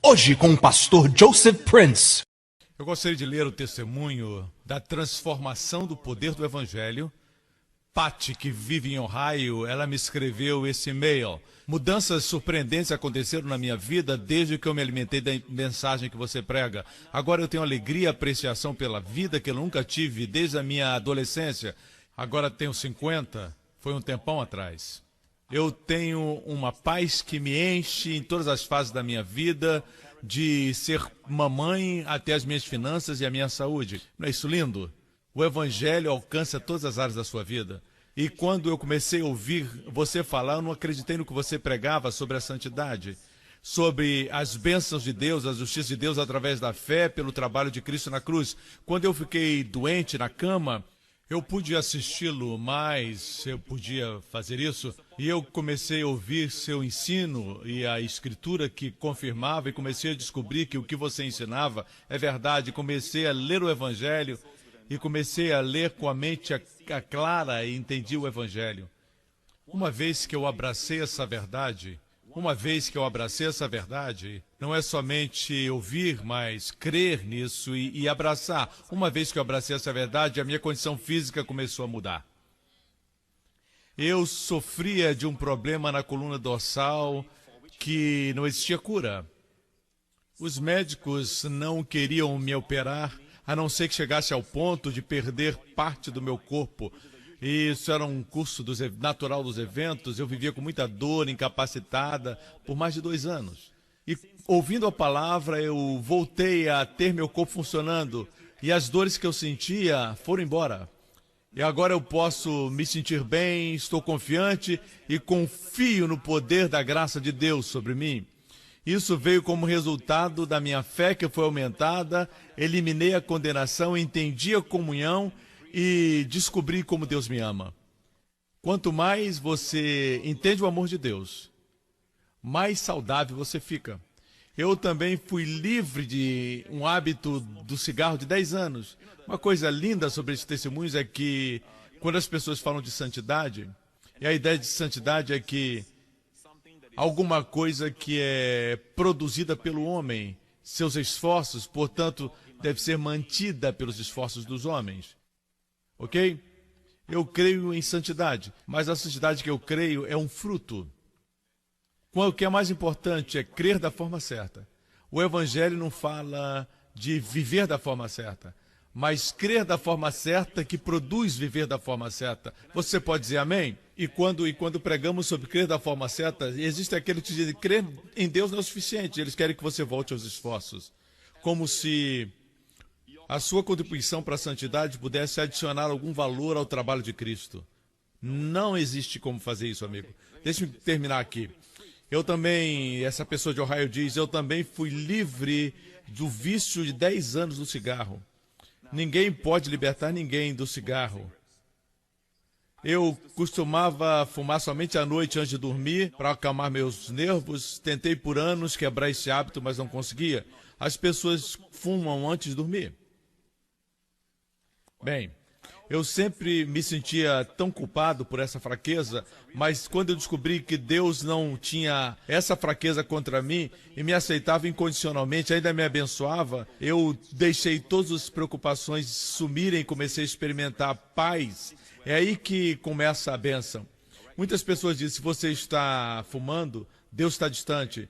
Hoje com o pastor Joseph Prince. Eu gostaria de ler o testemunho da transformação do poder do Evangelho. Patty, que vive em Ohio, ela me escreveu esse e-mail. Mudanças surpreendentes aconteceram na minha vida desde que eu me alimentei da mensagem que você prega. Agora eu tenho alegria e apreciação pela vida que eu nunca tive desde a minha adolescência. Agora tenho 50, foi um tempão atrás. Eu tenho uma paz que me enche em todas as fases da minha vida, de ser mamãe até as minhas finanças e a minha saúde. Não é isso lindo? O Evangelho alcança todas as áreas da sua vida. E quando eu comecei a ouvir você falar, eu não acreditei no que você pregava sobre a santidade, sobre as bênçãos de Deus, a justiça de Deus através da fé, pelo trabalho de Cristo na cruz. Quando eu fiquei doente na cama, eu pude assisti-lo mais, eu podia fazer isso, e eu comecei a ouvir seu ensino e a escritura que confirmava, e comecei a descobrir que o que você ensinava é verdade. Comecei a ler o Evangelho e comecei a ler com a mente clara e entendi o Evangelho. Uma vez que eu abracei essa verdade, não é somente ouvir, mas crer nisso e abraçar. Uma vez que eu abracei essa verdade, a minha condição física começou a mudar. Eu sofria de um problema na coluna dorsal que não existia cura. Os médicos não queriam me operar, a não ser que chegasse ao ponto de perder parte do meu corpo. Isso era um curso natural dos eventos. Eu vivia com muita dor, incapacitada, por mais de 2 anos. E ouvindo a palavra, eu voltei a ter meu corpo funcionando. E as dores que eu sentia foram embora. E agora eu posso me sentir bem, estou confiante e confio no poder da graça de Deus sobre mim. Isso veio como resultado da minha fé que foi aumentada, eliminei a condenação, entendi a comunhão e descobri como Deus me ama. Quanto mais você entende o amor de Deus, mais saudável você fica. Eu também fui livre de um hábito do cigarro de 10 anos. Uma coisa linda sobre esses testemunhos é que, quando as pessoas falam de santidade, e a ideia de santidade é que alguma coisa que é produzida pelo homem, seus esforços, portanto, deve ser mantida pelos esforços dos homens. Ok? Eu creio em santidade, mas a santidade que eu creio é um fruto. O que é mais importante é crer da forma certa. O Evangelho não fala de viver da forma certa, mas crer da forma certa que produz viver da forma certa. Você pode dizer amém? E quando pregamos sobre crer da forma certa, existe aquele que diz que crer em Deus não é o suficiente. Eles querem que você volte aos esforços. Como se a sua contribuição para a santidade pudesse adicionar algum valor ao trabalho de Cristo. Não existe como fazer isso, amigo. Deixa-me terminar aqui. Eu também, essa pessoa de Ohio diz, eu também fui livre do vício de 10 anos do cigarro. Ninguém pode libertar ninguém do cigarro. Eu costumava fumar somente à noite antes de dormir, para acalmar meus nervos. Tentei por anos quebrar esse hábito, mas não conseguia. As pessoas fumam antes de dormir. Bem, eu sempre me sentia tão culpado por essa fraqueza, mas quando eu descobri que Deus não tinha essa fraqueza contra mim e me aceitava incondicionalmente, ainda me abençoava, eu deixei todas as preocupações sumirem e comecei a experimentar paz. É aí que começa a bênção. Muitas pessoas dizem, se você está fumando, Deus está distante.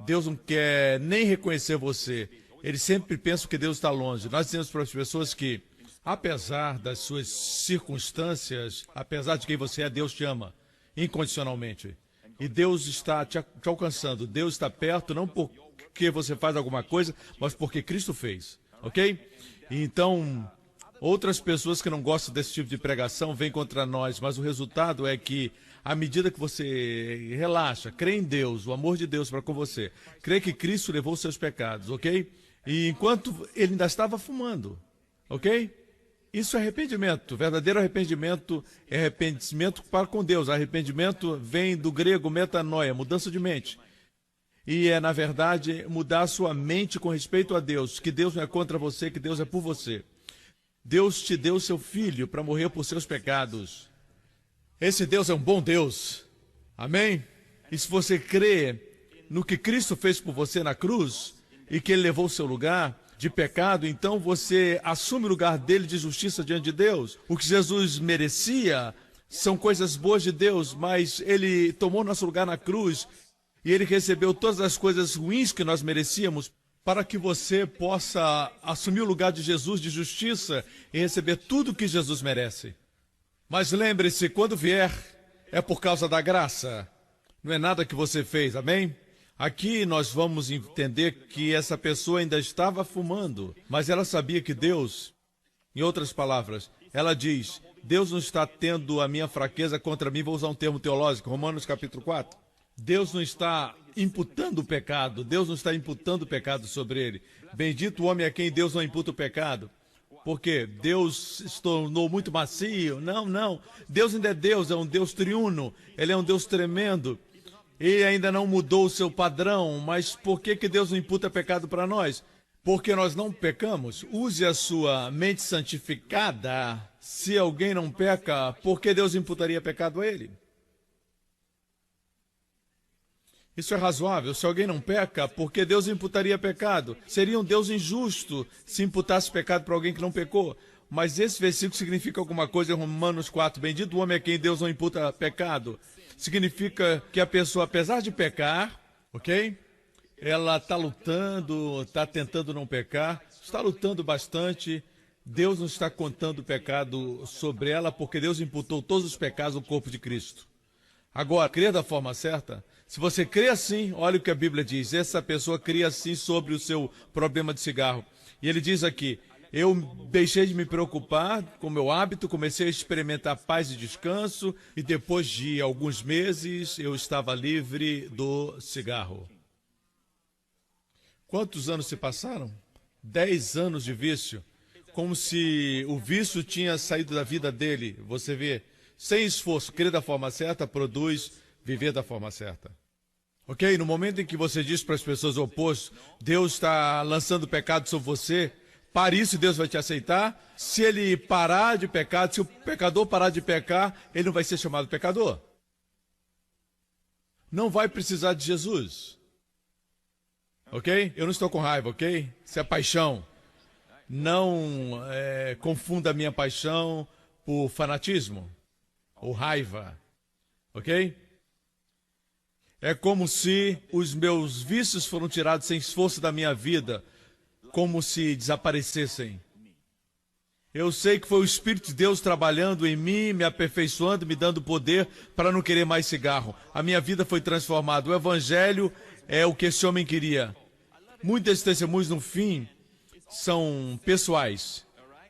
Deus não quer nem reconhecer você. Eles sempre pensam que Deus está longe. Nós dizemos para as pessoas que, apesar das suas circunstâncias, apesar de quem você é, Deus te ama incondicionalmente. E Deus está te alcançando. Deus está perto, não porque você faz alguma coisa, mas porque Cristo fez. Ok? Então, outras pessoas que não gostam desse tipo de pregação vêm contra nós, mas o resultado é que, à medida que você relaxa, crê em Deus, o amor de Deus para com você, crê que Cristo levou os seus pecados, ok? E enquanto ele ainda estava fumando, ok? Isso é arrependimento. Verdadeiro arrependimento é arrependimento para com Deus. Arrependimento vem do grego metanoia, mudança de mente. E é, na verdade, mudar a sua mente com respeito a Deus, que Deus não é contra você, que Deus é por você. Deus te deu seu filho para morrer por seus pecados. Esse Deus é um bom Deus. Amém? E se você crê no que Cristo fez por você na cruz, e que ele levou o seu lugar de pecado, então você assume o lugar dele de justiça diante de Deus. O que Jesus merecia são coisas boas de Deus, mas ele tomou nosso lugar na cruz e ele recebeu todas as coisas ruins que nós merecíamos para que você possa assumir o lugar de Jesus de justiça e receber tudo que Jesus merece. Mas lembre-se, quando vier, é por causa da graça. Não é nada que você fez, amém? Aqui nós vamos entender que essa pessoa ainda estava fumando, mas ela sabia que Deus, em outras palavras, ela diz, Deus não está tendo a minha fraqueza contra mim, vou usar um termo teológico, Romanos capítulo 4. Deus não está imputando o pecado, Deus não está imputando o pecado sobre ele. Bendito o homem a quem Deus não imputa o pecado. Porque Deus se tornou muito macio? Não. Deus ainda é Deus, é um Deus triuno, ele é um Deus tremendo. Ele ainda não mudou o seu padrão, mas por que Deus não imputa pecado para nós? Porque nós não pecamos. Use a sua mente santificada. Se alguém não peca, por que Deus imputaria pecado a ele? Isso é razoável. Se alguém não peca, por que Deus imputaria pecado? Seria um Deus injusto se imputasse pecado para alguém que não pecou. Mas esse versículo significa alguma coisa em Romanos 4. Bendito o homem a quem Deus não imputa pecado. Significa que a pessoa, apesar de pecar, ok? Ela está lutando, está tentando não pecar, está lutando bastante. Deus não está contando o pecado sobre ela, porque Deus imputou todos os pecados no corpo de Cristo. Agora, crer da forma certa, se você crê assim, olha o que a Bíblia diz, essa pessoa crê assim sobre o seu problema de cigarro. E ele diz aqui, eu deixei de me preocupar com o meu hábito, comecei a experimentar paz e descanso, e depois de alguns meses eu estava livre do cigarro. Quantos anos se passaram? 10 anos de vício. Como se o vício tinha saído da vida dele. Você vê, sem esforço, crer da forma certa produz viver da forma certa. Ok? No momento em que você diz para as pessoas o oposto, Deus está lançando pecado sobre você, pare isso e Deus vai te aceitar. Se ele parar de pecar, se o pecador parar de pecar, ele não vai ser chamado pecador. Não vai precisar de Jesus. Ok? Eu não estou com raiva, ok? Isso é paixão. Não confunda a minha paixão por fanatismo ou raiva. Ok? É como se os meus vícios foram tirados sem esforço da minha vida, como se desaparecessem. Eu sei que foi o Espírito de Deus trabalhando em mim, me aperfeiçoando, me dando poder para não querer mais cigarro. A minha vida foi transformada. O Evangelho é o que esse homem queria. Muitos testemunhos, no fim, são pessoais,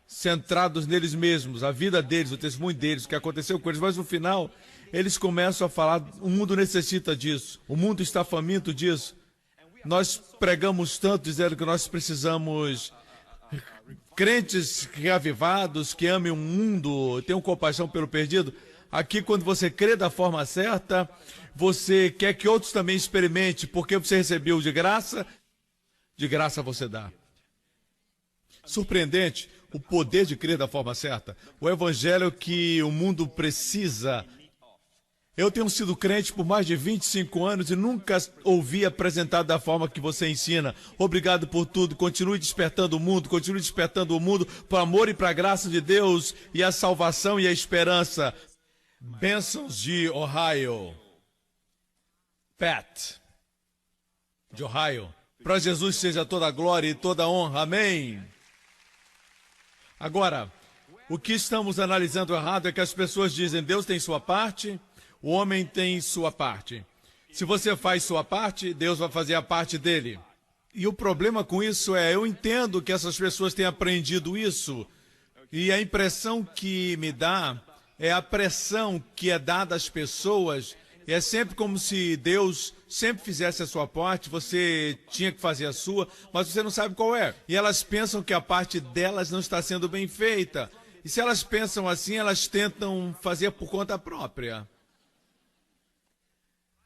centrados neles mesmos, a vida deles, o testemunho deles, o que aconteceu com eles. Mas no final, eles começam a falar, o mundo necessita disso, o mundo está faminto disso. Nós pregamos tanto dizendo que nós precisamos crentes reavivados, que amem o mundo, tenham compaixão pelo perdido. Aqui, quando você crê da forma certa, você quer que outros também experimentem, porque você recebeu de graça você dá. Surpreendente o poder de crer da forma certa. O evangelho que o mundo precisa. Eu tenho sido crente por mais de 25 anos e nunca ouvi apresentado da forma que você ensina. Obrigado por tudo. Continue despertando o mundo para o amor e para a graça de Deus e a salvação e a esperança. Bênçãos de Ohio. Pat, de Ohio. Para Jesus seja toda a glória e toda a honra. Amém. Agora, o que estamos analisando errado é que as pessoas dizem, Deus tem sua parte, o homem tem sua parte. Se você faz sua parte, Deus vai fazer a parte dele. E o problema com isso é, eu entendo que essas pessoas têm aprendido isso, e a impressão que me dá é a pressão que é dada às pessoas. É sempre como se Deus sempre fizesse a sua parte, você tinha que fazer a sua, mas você não sabe qual é. E elas pensam que a parte delas não está sendo bem feita. E se elas pensam assim, elas tentam fazer por conta própria.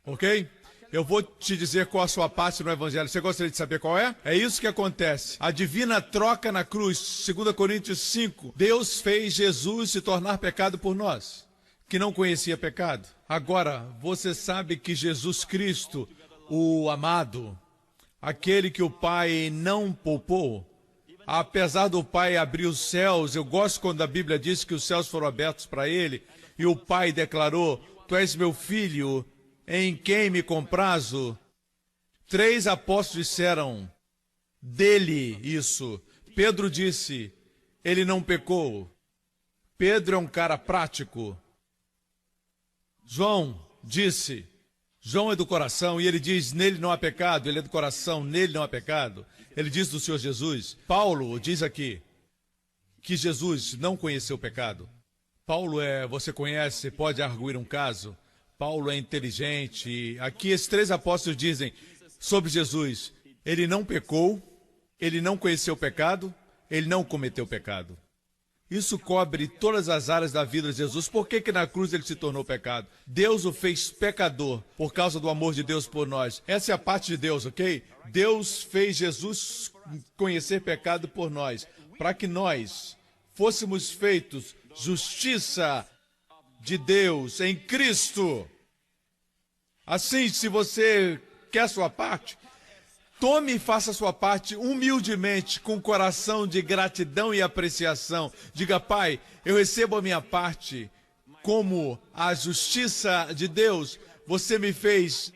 Ok? Eu vou te dizer qual a sua parte no Evangelho. Você gostaria de saber qual é? É isso que acontece. A divina troca na cruz, 2 Coríntios 5. Deus fez Jesus se tornar pecado por nós, que não conhecia pecado. Agora, você sabe que Jesus Cristo, o amado, aquele que o Pai não poupou. Apesar do Pai abrir os céus, eu gosto quando a Bíblia diz que os céus foram abertos para ele, e o Pai declarou: Tu és meu filho, em quem me comprazo. 3 apóstolos disseram dele isso. Pedro disse, ele não pecou. Pedro é um cara prático. João disse, João é do coração, e ele diz, nele não há pecado. Ele é do coração, nele não há pecado. Ele diz do Senhor Jesus. Paulo diz aqui que Jesus não conheceu o pecado. Paulo você conhece, pode arguir um caso. Paulo é inteligente. Aqui esses 3 apóstolos dizem sobre Jesus, ele não pecou, ele não conheceu o pecado, ele não cometeu pecado. Isso cobre todas as áreas da vida de Jesus. Por que na cruz ele se tornou pecado? Deus o fez pecador por causa do amor de Deus por nós. Essa é a parte de Deus, ok? Deus fez Jesus conhecer pecado por nós, para que nós fôssemos feitos justiça de Deus em Cristo. Assim, se você quer a sua parte, tome e faça a sua parte humildemente, com coração de gratidão e apreciação. Diga, Pai, eu recebo a minha parte como a justiça de Deus. Você me fez,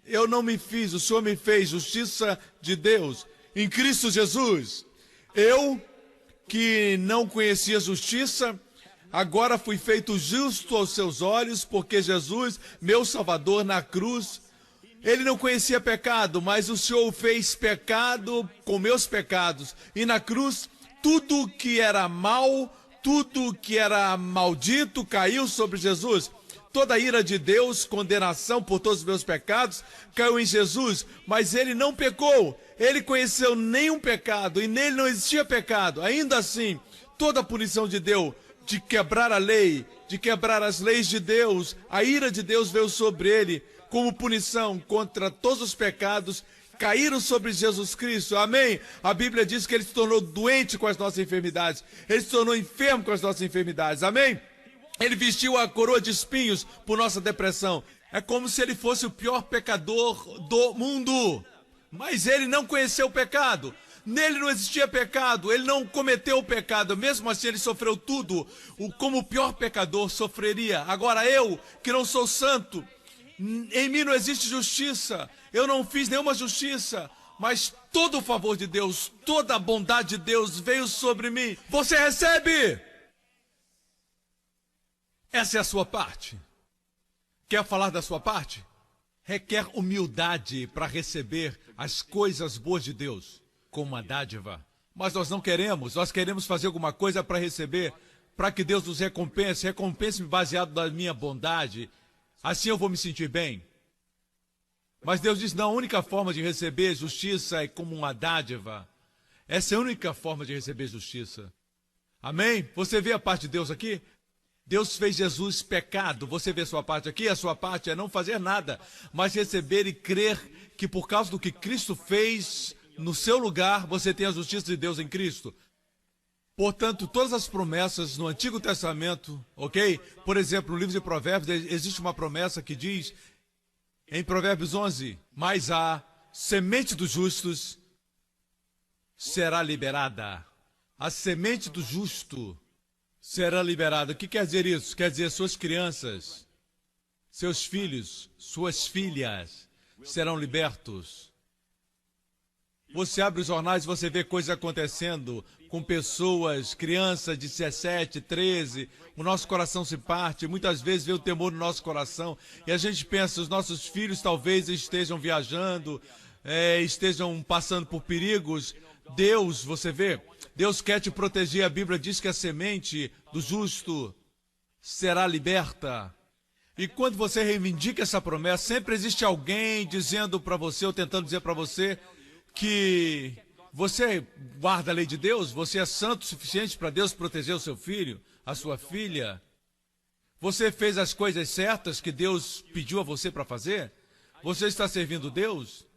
eu não me fiz, o Senhor me fez justiça de Deus em Cristo Jesus. Eu, que não conhecia justiça, agora fui feito justo aos seus olhos, porque Jesus, meu Salvador na cruz, ele não conhecia pecado, mas o Senhor fez pecado com meus pecados. E na cruz, tudo que era mal, tudo que era maldito, caiu sobre Jesus. Toda a ira de Deus, condenação por todos os meus pecados, caiu em Jesus. Mas ele não pecou, ele conheceu nenhum pecado, e nele não existia pecado. Ainda assim, toda a punição de Deus, de quebrar a lei, de quebrar as leis de Deus, a ira de Deus veio sobre ele, como punição contra todos os pecados, caíram sobre Jesus Cristo. Amém? A Bíblia diz que ele se tornou doente com as nossas enfermidades. Ele se tornou enfermo com as nossas enfermidades. Amém? Ele vestiu a coroa de espinhos por nossa depressão. É como se ele fosse o pior pecador do mundo. Mas ele não conheceu o pecado. Nele não existia pecado, ele não cometeu o pecado, mesmo assim ele sofreu tudo, como o pior pecador sofreria. Agora eu, que não sou santo, em mim não existe justiça, eu não fiz nenhuma justiça, mas todo o favor de Deus, toda a bondade de Deus veio sobre mim. Você recebe! Essa é a sua parte. Quer falar da sua parte? Requer humildade para receber as coisas boas de Deus como uma dádiva. Mas nós não queremos, nós queremos fazer alguma coisa para receber, para que Deus nos recompense, recompense-me baseado na minha bondade. Assim eu vou me sentir bem. Mas Deus diz, não, a única forma de receber justiça é como uma dádiva. Essa é a única forma de receber justiça. Amém? Você vê a parte de Deus aqui? Deus fez Jesus pecado. Você vê a sua parte aqui? A sua parte é não fazer nada, mas receber e crer que por causa do que Cristo fez no seu lugar, você tem a justiça de Deus em Cristo. Portanto, todas as promessas no Antigo Testamento, ok? Por exemplo, no livro de Provérbios, existe uma promessa que diz, em Provérbios 11, mas a semente dos justos será liberada. A semente do justo será liberada. O que quer dizer isso? Quer dizer, suas crianças, seus filhos, suas filhas serão libertos. Você abre os jornais e você vê coisas acontecendo com pessoas, crianças de 17, 13, o nosso coração se parte, muitas vezes vê o temor no nosso coração, e a gente pensa, os nossos filhos talvez estejam viajando, estejam passando por perigos. Deus, você vê, Deus quer te proteger. A Bíblia diz que a semente do justo será liberta. E quando você reivindica essa promessa, sempre existe alguém dizendo para você, ou tentando dizer para você, que você guarda a lei de Deus, você é santo o suficiente para Deus proteger o seu filho, a sua filha. Você fez as coisas certas que Deus pediu a você para fazer? Você está servindo Deus?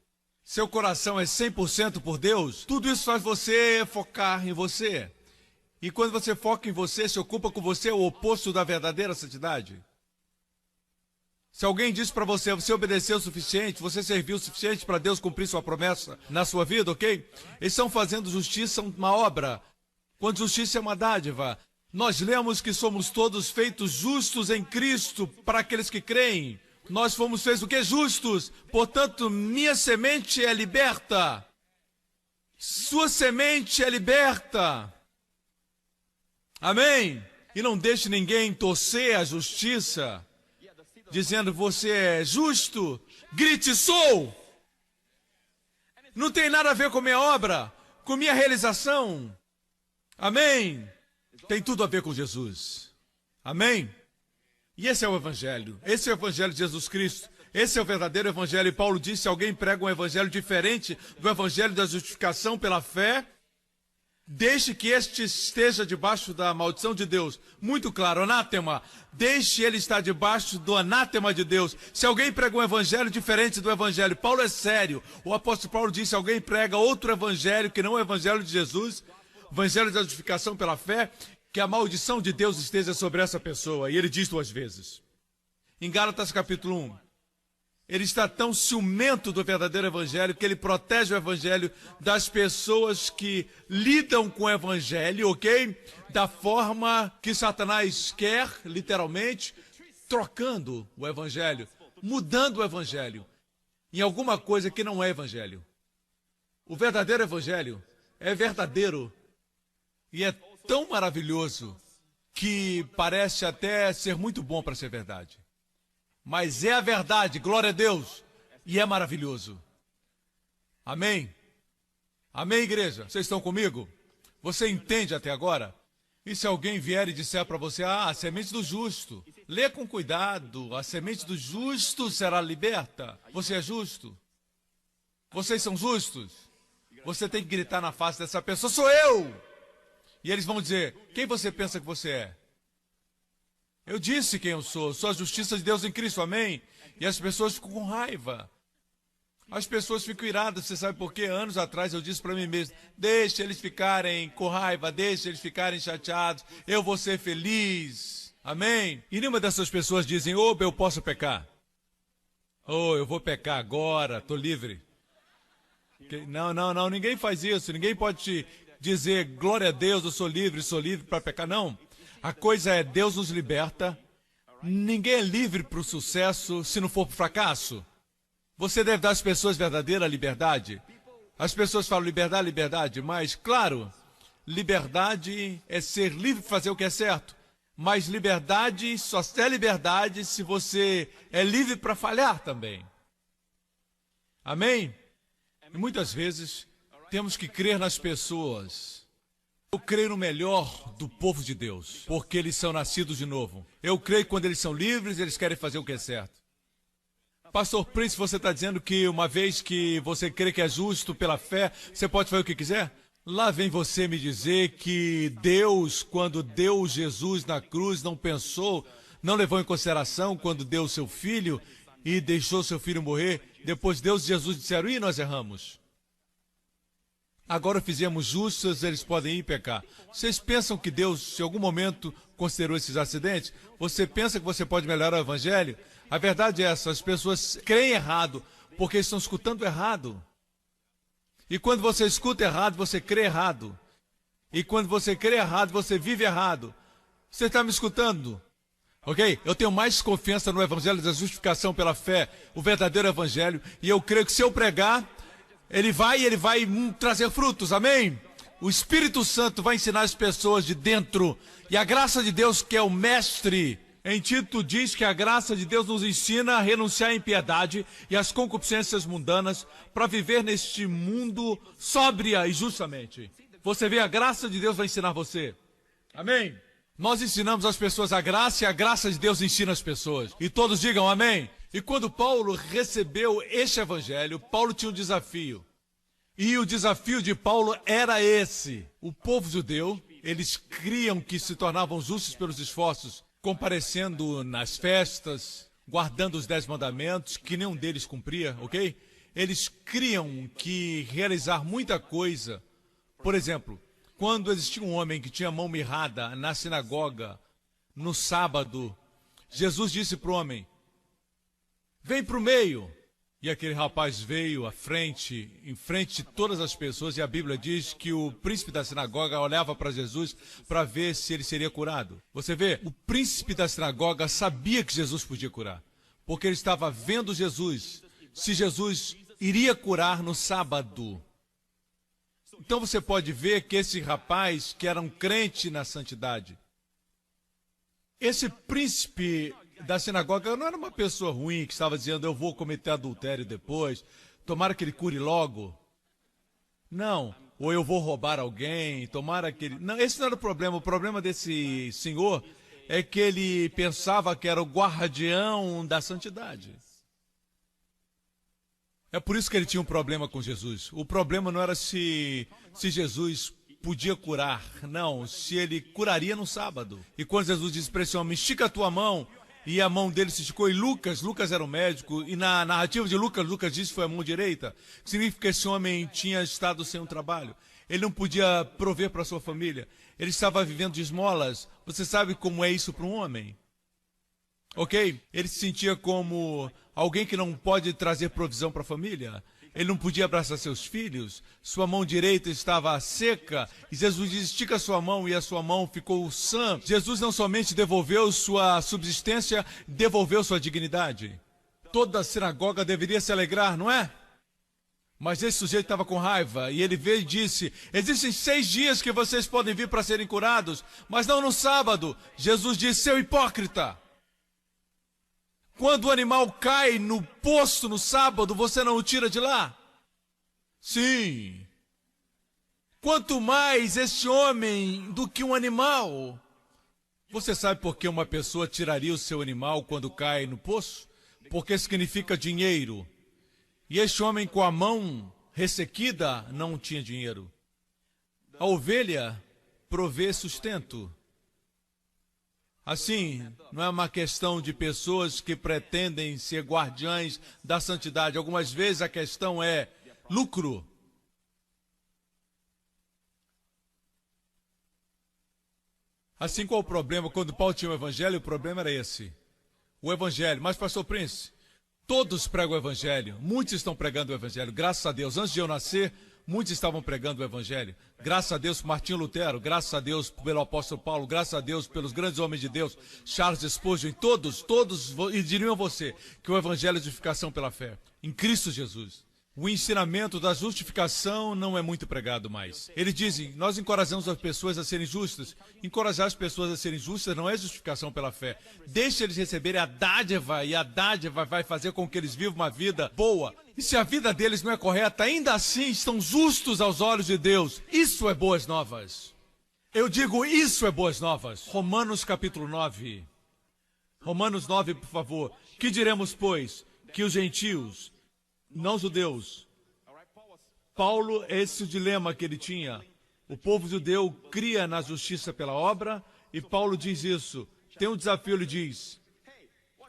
Seu coração é 100% por Deus? Tudo isso faz você focar em você. E quando você foca em você, se ocupa com você, é o oposto da verdadeira santidade. Se alguém diz para você, você obedeceu o suficiente, você serviu o suficiente para Deus cumprir sua promessa na sua vida, ok? Eles estão fazendo justiça uma obra, quando justiça é uma dádiva. Nós lemos que somos todos feitos justos em Cristo para aqueles que creem. Nós fomos feitos o que? Justos. Portanto, minha semente é liberta. Sua semente é liberta. Amém? E não deixe ninguém torcer a justiça, dizendo você é justo. Grite, sou. Não tem nada a ver com minha obra, com minha realização. Amém? Tem tudo a ver com Jesus. Amém? E esse é o Evangelho. Esse é o Evangelho de Jesus Cristo. Esse é o verdadeiro Evangelho. E Paulo disse, se alguém prega um Evangelho diferente do Evangelho da justificação pela fé, deixe que este esteja debaixo da maldição de Deus. Muito claro, anátema. Deixe ele estar debaixo do anátema de Deus. Se alguém prega um evangelho diferente do evangelho, Paulo é sério. O apóstolo Paulo disse, se alguém prega outro evangelho que não é o evangelho de Jesus, evangelho da justificação pela fé, que a maldição de Deus esteja sobre essa pessoa. E ele diz 2 vezes. Em Gálatas capítulo 1. Ele está tão ciumento do verdadeiro evangelho que ele protege o evangelho das pessoas que lidam com o evangelho, ok? Da forma que Satanás quer, literalmente, trocando o evangelho, mudando o evangelho em alguma coisa que não é evangelho. O verdadeiro evangelho é verdadeiro e é tão maravilhoso que parece até ser muito bom para ser verdade. Mas é a verdade, glória a Deus, e é maravilhoso. Amém? Amém, igreja? Vocês estão comigo? Você entende até agora? E se alguém vier e disser para você, a semente do justo, lê com cuidado, a semente do justo será liberta. Você é justo? Vocês são justos? Você tem que gritar na face dessa pessoa, sou eu! E eles vão dizer, quem você pensa que você é? Eu disse quem eu sou a justiça de Deus em Cristo, amém? E as pessoas ficam com raiva. As pessoas ficam iradas, você sabe por quê? Anos atrás eu disse para mim mesmo, deixe eles ficarem com raiva, deixe eles ficarem chateados, eu vou ser feliz, amém? E nenhuma dessas pessoas dizem, eu posso pecar. Eu vou pecar agora, estou livre. Não, ninguém faz isso, ninguém pode te dizer, glória a Deus, eu sou livre para pecar, não. A coisa é, Deus nos liberta, ninguém é livre para o sucesso se não for para o fracasso. Você deve dar às pessoas verdadeira liberdade. As pessoas falam liberdade, mas, claro, liberdade é ser livre para fazer o que é certo. Mas liberdade só é liberdade se você é livre para falhar também. Amém? E muitas vezes temos que crer nas pessoas. Eu creio no melhor do povo de Deus, porque eles são nascidos de novo. Eu creio que quando eles são livres, eles querem fazer o que é certo. Pastor Prince, você está dizendo que uma vez que você crê que é justo pela fé, você pode fazer o que quiser? Lá vem você me dizer que Deus, quando deu Jesus na cruz, não pensou, não levou em consideração quando deu o seu filho e deixou seu filho morrer. Depois Deus e Jesus disseram, e nós erramos. Agora fizemos justos, eles podem ir pecar. Vocês pensam que Deus, em algum momento, considerou esses acidentes? Você pensa que você pode melhorar o evangelho? A verdade é essa, as pessoas creem errado, porque estão escutando errado. E quando você escuta errado, você crê errado. E quando você crê errado, você vive errado. Você está me escutando? Ok? Eu tenho mais confiança no evangelho da justificação pela fé, o verdadeiro evangelho, e eu creio que se eu pregar, ele vai trazer frutos, amém? O Espírito Santo vai ensinar as pessoas de dentro. E a graça de Deus, que é o mestre, em Tito diz que a graça de Deus nos ensina a renunciar à impiedade e às concupiscências mundanas para viver neste mundo sóbria e justamente. Você vê, a graça de Deus vai ensinar você. Amém? Nós ensinamos as pessoas a graça e a graça de Deus ensina as pessoas. E todos digam amém. E quando Paulo recebeu este evangelho, Paulo tinha um desafio. E o desafio de Paulo era esse. O povo judeu, eles criam que se tornavam justos pelos esforços, comparecendo nas festas, guardando os 10 mandamentos, que nenhum deles cumpria, ok? Eles criam que realizar muita coisa. Por exemplo, quando existia um homem que tinha a mão mirrada na sinagoga, no sábado, Jesus disse para o homem, Vem para o meio. E aquele rapaz veio à frente, em frente de todas as pessoas, e a Bíblia diz que o príncipe da sinagoga olhava para Jesus para ver se ele seria curado. Você vê, o príncipe da sinagoga sabia que Jesus podia curar, porque ele estava vendo Jesus, se Jesus iria curar no sábado. Então você pode ver que esse rapaz, que era um crente na santidade, esse príncipe da sinagoga não era uma pessoa ruim que estava dizendo, eu vou cometer adultério depois, tomara que ele cure logo. Não, ou eu vou roubar alguém, tomara que ele... Não, esse não era o problema desse senhor é que ele pensava que era o guardião da santidade. É por isso que ele tinha um problema com Jesus. O problema não era se Jesus podia curar, não, se ele curaria no sábado. E quando Jesus disse para esse homem, estica a tua mão, e a mão dele se esticou, e Lucas era um médico, e na narrativa de Lucas disse que foi a mão direita, que significa que esse homem tinha estado sem um trabalho. Ele não podia prover para sua família, ele estava vivendo de esmolas. Você sabe como é isso para um homem? Ok? Ele se sentia como alguém que não pode trazer provisão para a família. Ele não podia abraçar seus filhos, sua mão direita estava seca, e Jesus diz, estica a sua mão, e a sua mão ficou sã. Jesus não somente devolveu sua subsistência, devolveu sua dignidade. Toda a sinagoga deveria se alegrar, não é? Mas esse sujeito estava com raiva, e ele veio e disse, existem 6 dias que vocês podem vir para serem curados, mas não no sábado. Jesus disse, seu hipócrita! Quando o animal cai no poço no sábado, você não o tira de lá? Sim. Quanto mais este homem do que um animal. Você sabe por que uma pessoa tiraria o seu animal quando cai no poço? Porque significa dinheiro. E este homem com a mão ressequida não tinha dinheiro. A ovelha provê sustento. Assim, não é uma questão de pessoas que pretendem ser guardiães da santidade. Algumas vezes a questão é lucro. Assim, qual o problema? Quando Paulo tinha o evangelho, o problema era esse. O evangelho. Mas, pastor Prince, todos pregam o evangelho. Muitos estão pregando o evangelho. Graças a Deus. Antes de eu nascer, muitos estavam pregando o evangelho. Graças a Deus por Martinho Lutero, graças a Deus pelo apóstolo Paulo, graças a Deus pelos grandes homens de Deus, Charles Spurgeon, todos, e diriam a você que o evangelho é justificação pela fé, em Cristo Jesus. O ensinamento da justificação não é muito pregado mais. Eles dizem, nós encorajamos as pessoas a serem justas. Encorajar as pessoas a serem justas não é justificação pela fé. Deixa eles receberem a dádiva, e a dádiva vai fazer com que eles vivam uma vida boa. E se a vida deles não é correta, ainda assim estão justos aos olhos de Deus. Isso é boas novas. Eu digo, isso é boas novas. Romanos capítulo 9. Romanos 9, por favor. Que diremos, pois? Que os gentios, não judeus. Paulo, esse é o dilema que ele tinha. O povo judeu cria na justiça pela obra, e Paulo diz isso. Tem um desafio, ele diz.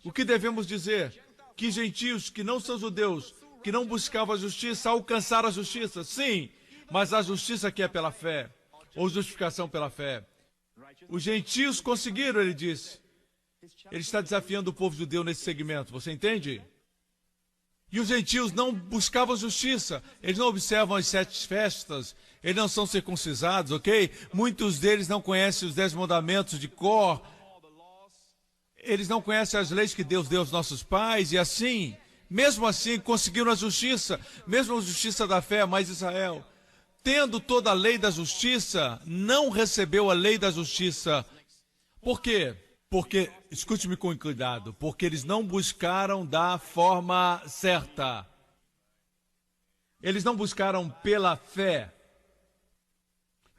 O que devemos dizer? Que gentios que não são judeus, que não buscavam a justiça, alcançaram a justiça. Sim, mas a justiça que é pela fé, ou justificação pela fé. Os gentios conseguiram, ele disse. Ele está desafiando o povo judeu nesse segmento, você entende? E os gentios não buscavam justiça, eles não observam as 7 festas, eles não são circuncisados, ok? Muitos deles não conhecem os 10 mandamentos de cor, eles não conhecem as leis que Deus deu aos nossos pais, e assim, mesmo assim, conseguiram a justiça, mesmo a justiça da fé, mas Israel, tendo toda a lei da justiça, não recebeu a lei da justiça. Por quê? Porque, escute-me com cuidado, porque eles não buscaram da forma certa. Eles não buscaram pela fé.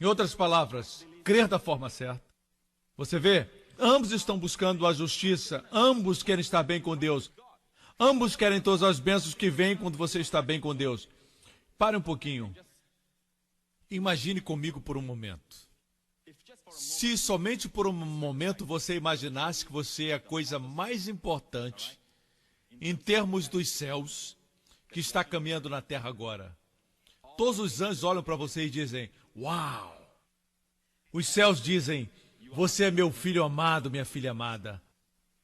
Em outras palavras, crer da forma certa. Você vê? Ambos estão buscando a justiça, ambos querem estar bem com Deus. Ambos querem todas as bênçãos que vêm quando você está bem com Deus. Pare um pouquinho. Imagine comigo por um momento. Se somente por um momento você imaginasse que você é a coisa mais importante em termos dos céus que está caminhando na terra agora. Todos os anjos olham para você e dizem, uau! Os céus dizem, você é meu filho amado, minha filha amada.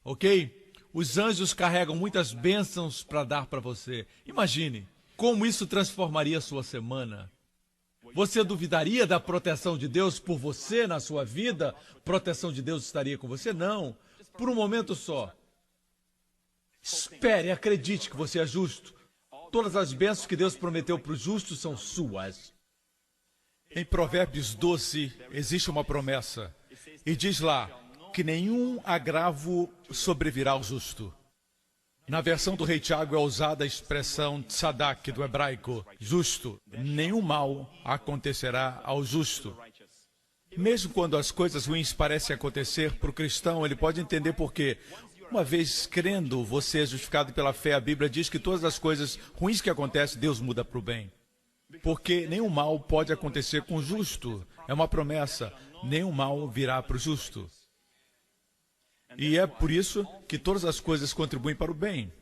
Ok? Os anjos carregam muitas bênçãos para dar para você. Imagine como isso transformaria a sua semana. Você duvidaria da proteção de Deus por você na sua vida? Proteção de Deus estaria com você? Não. Por um momento só. Espere, acredite que você é justo. Todas as bênçãos que Deus prometeu para os justos são suas. Em Provérbios 12 existe uma promessa. E diz lá que nenhum agravo sobrevirá ao justo. Na versão do rei Tiago é usada a expressão tzadak do hebraico, justo. Nenhum mal acontecerá ao justo. Mesmo quando as coisas ruins parecem acontecer, para o cristão ele pode entender por quê. Uma vez crendo, você é justificado pela fé. A Bíblia diz que todas as coisas ruins que acontecem, Deus muda para o bem. Porque nenhum mal pode acontecer com o justo. É uma promessa. Nenhum mal virá para o justo. E é por isso que todas as coisas contribuem para o bem.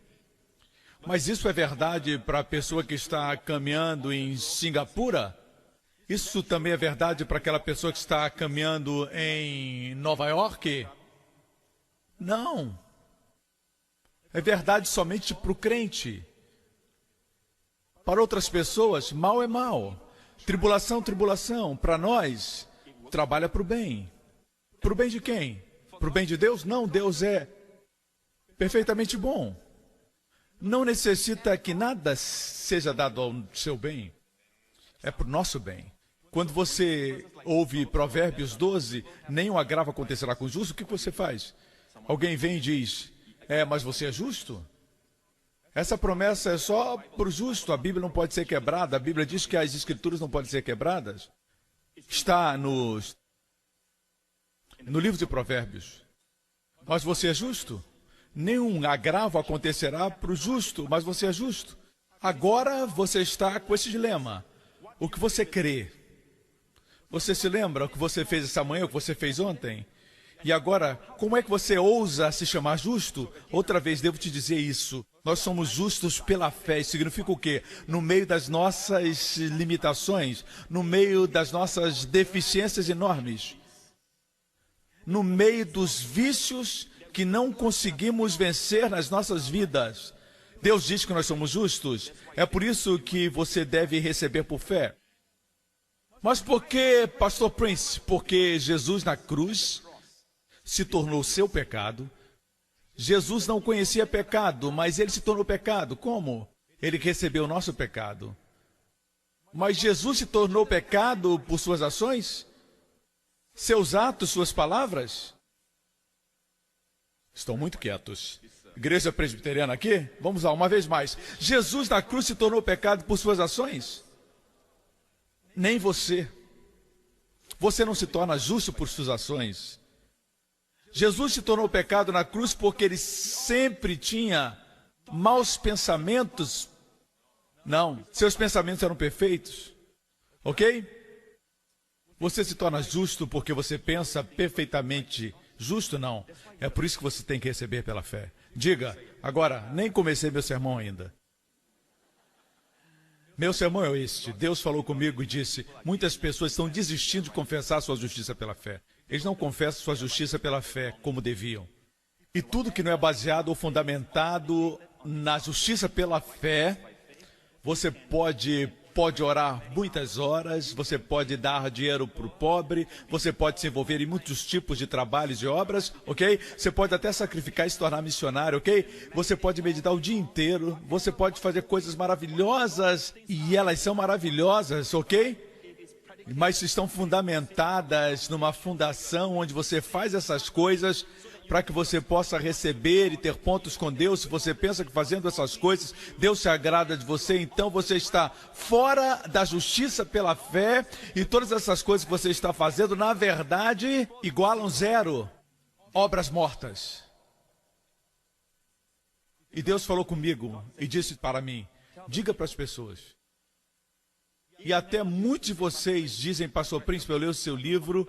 Mas isso é verdade para a pessoa que está caminhando em Singapura? Isso também é verdade para aquela pessoa que está caminhando em Nova York? Não. É verdade somente para o crente. Para outras pessoas, mal é mal. Tribulação, tribulação. Para nós, trabalha para o bem. Para o bem de quem? Para o bem de Deus? Não, Deus é perfeitamente bom. Não necessita que nada seja dado ao seu bem. É para o nosso bem. Quando você ouve Provérbios 12, nenhum agravo acontecerá com o justo, o que você faz? Alguém vem e diz, mas você é justo? Essa promessa é só para o justo, a Bíblia não pode ser quebrada, a Bíblia diz que as Escrituras não podem ser quebradas. Está no livro de Provérbios. Mas você é justo? Nenhum agravo acontecerá para o justo, mas você é justo. Agora você está com esse dilema. O que você crê? Você se lembra o que você fez essa manhã, o que você fez ontem? E agora, como é que você ousa se chamar justo? Outra vez devo te dizer isso. Nós somos justos pela fé. Isso significa o quê? No meio das nossas limitações, no meio das nossas deficiências enormes, no meio dos vícios que não conseguimos vencer nas nossas vidas. Deus diz que nós somos justos. É por isso que você deve receber por fé. Mas por que, Pastor Prince? Porque Jesus na cruz se tornou seu pecado. Jesus não conhecia pecado, mas ele se tornou pecado. Como? Ele recebeu o nosso pecado. Mas Jesus se tornou pecado por suas ações? Seus atos, suas palavras? Estão muito quietos. Igreja presbiteriana aqui? Vamos lá, uma vez mais. Jesus na cruz se tornou pecado por suas ações? Nem você. Você não se torna justo por suas ações. Jesus se tornou pecado na cruz porque ele sempre tinha maus pensamentos. Não, seus pensamentos eram perfeitos. Ok? Você se torna justo porque você pensa perfeitamente justo? Não. É por isso que você tem que receber pela fé. Diga, agora, nem comecei meu sermão ainda. Meu sermão é este. Deus falou comigo e disse, muitas pessoas estão desistindo de confessar sua justiça pela fé. Eles não confessam sua justiça pela fé como deviam. E tudo que não é baseado ou fundamentado na justiça pela fé, você pode orar muitas horas, você pode dar dinheiro para o pobre, você pode se envolver em muitos tipos de trabalhos e obras, ok? Você pode até sacrificar e se tornar missionário, ok? Você pode meditar o dia inteiro, você pode fazer coisas maravilhosas, e elas são maravilhosas, ok? Mas estão fundamentadas numa fundação onde você faz essas coisas para que você possa receber e ter pontos com Deus. Se você pensa que fazendo essas coisas, Deus se agrada de você, então você está fora da justiça pela fé, e todas essas coisas que você está fazendo, na verdade, igualam zero. Obras mortas. E Deus falou comigo e disse para mim, diga para as pessoas. E até muitos de vocês dizem, Pastor Príncipe, eu leio o seu livro,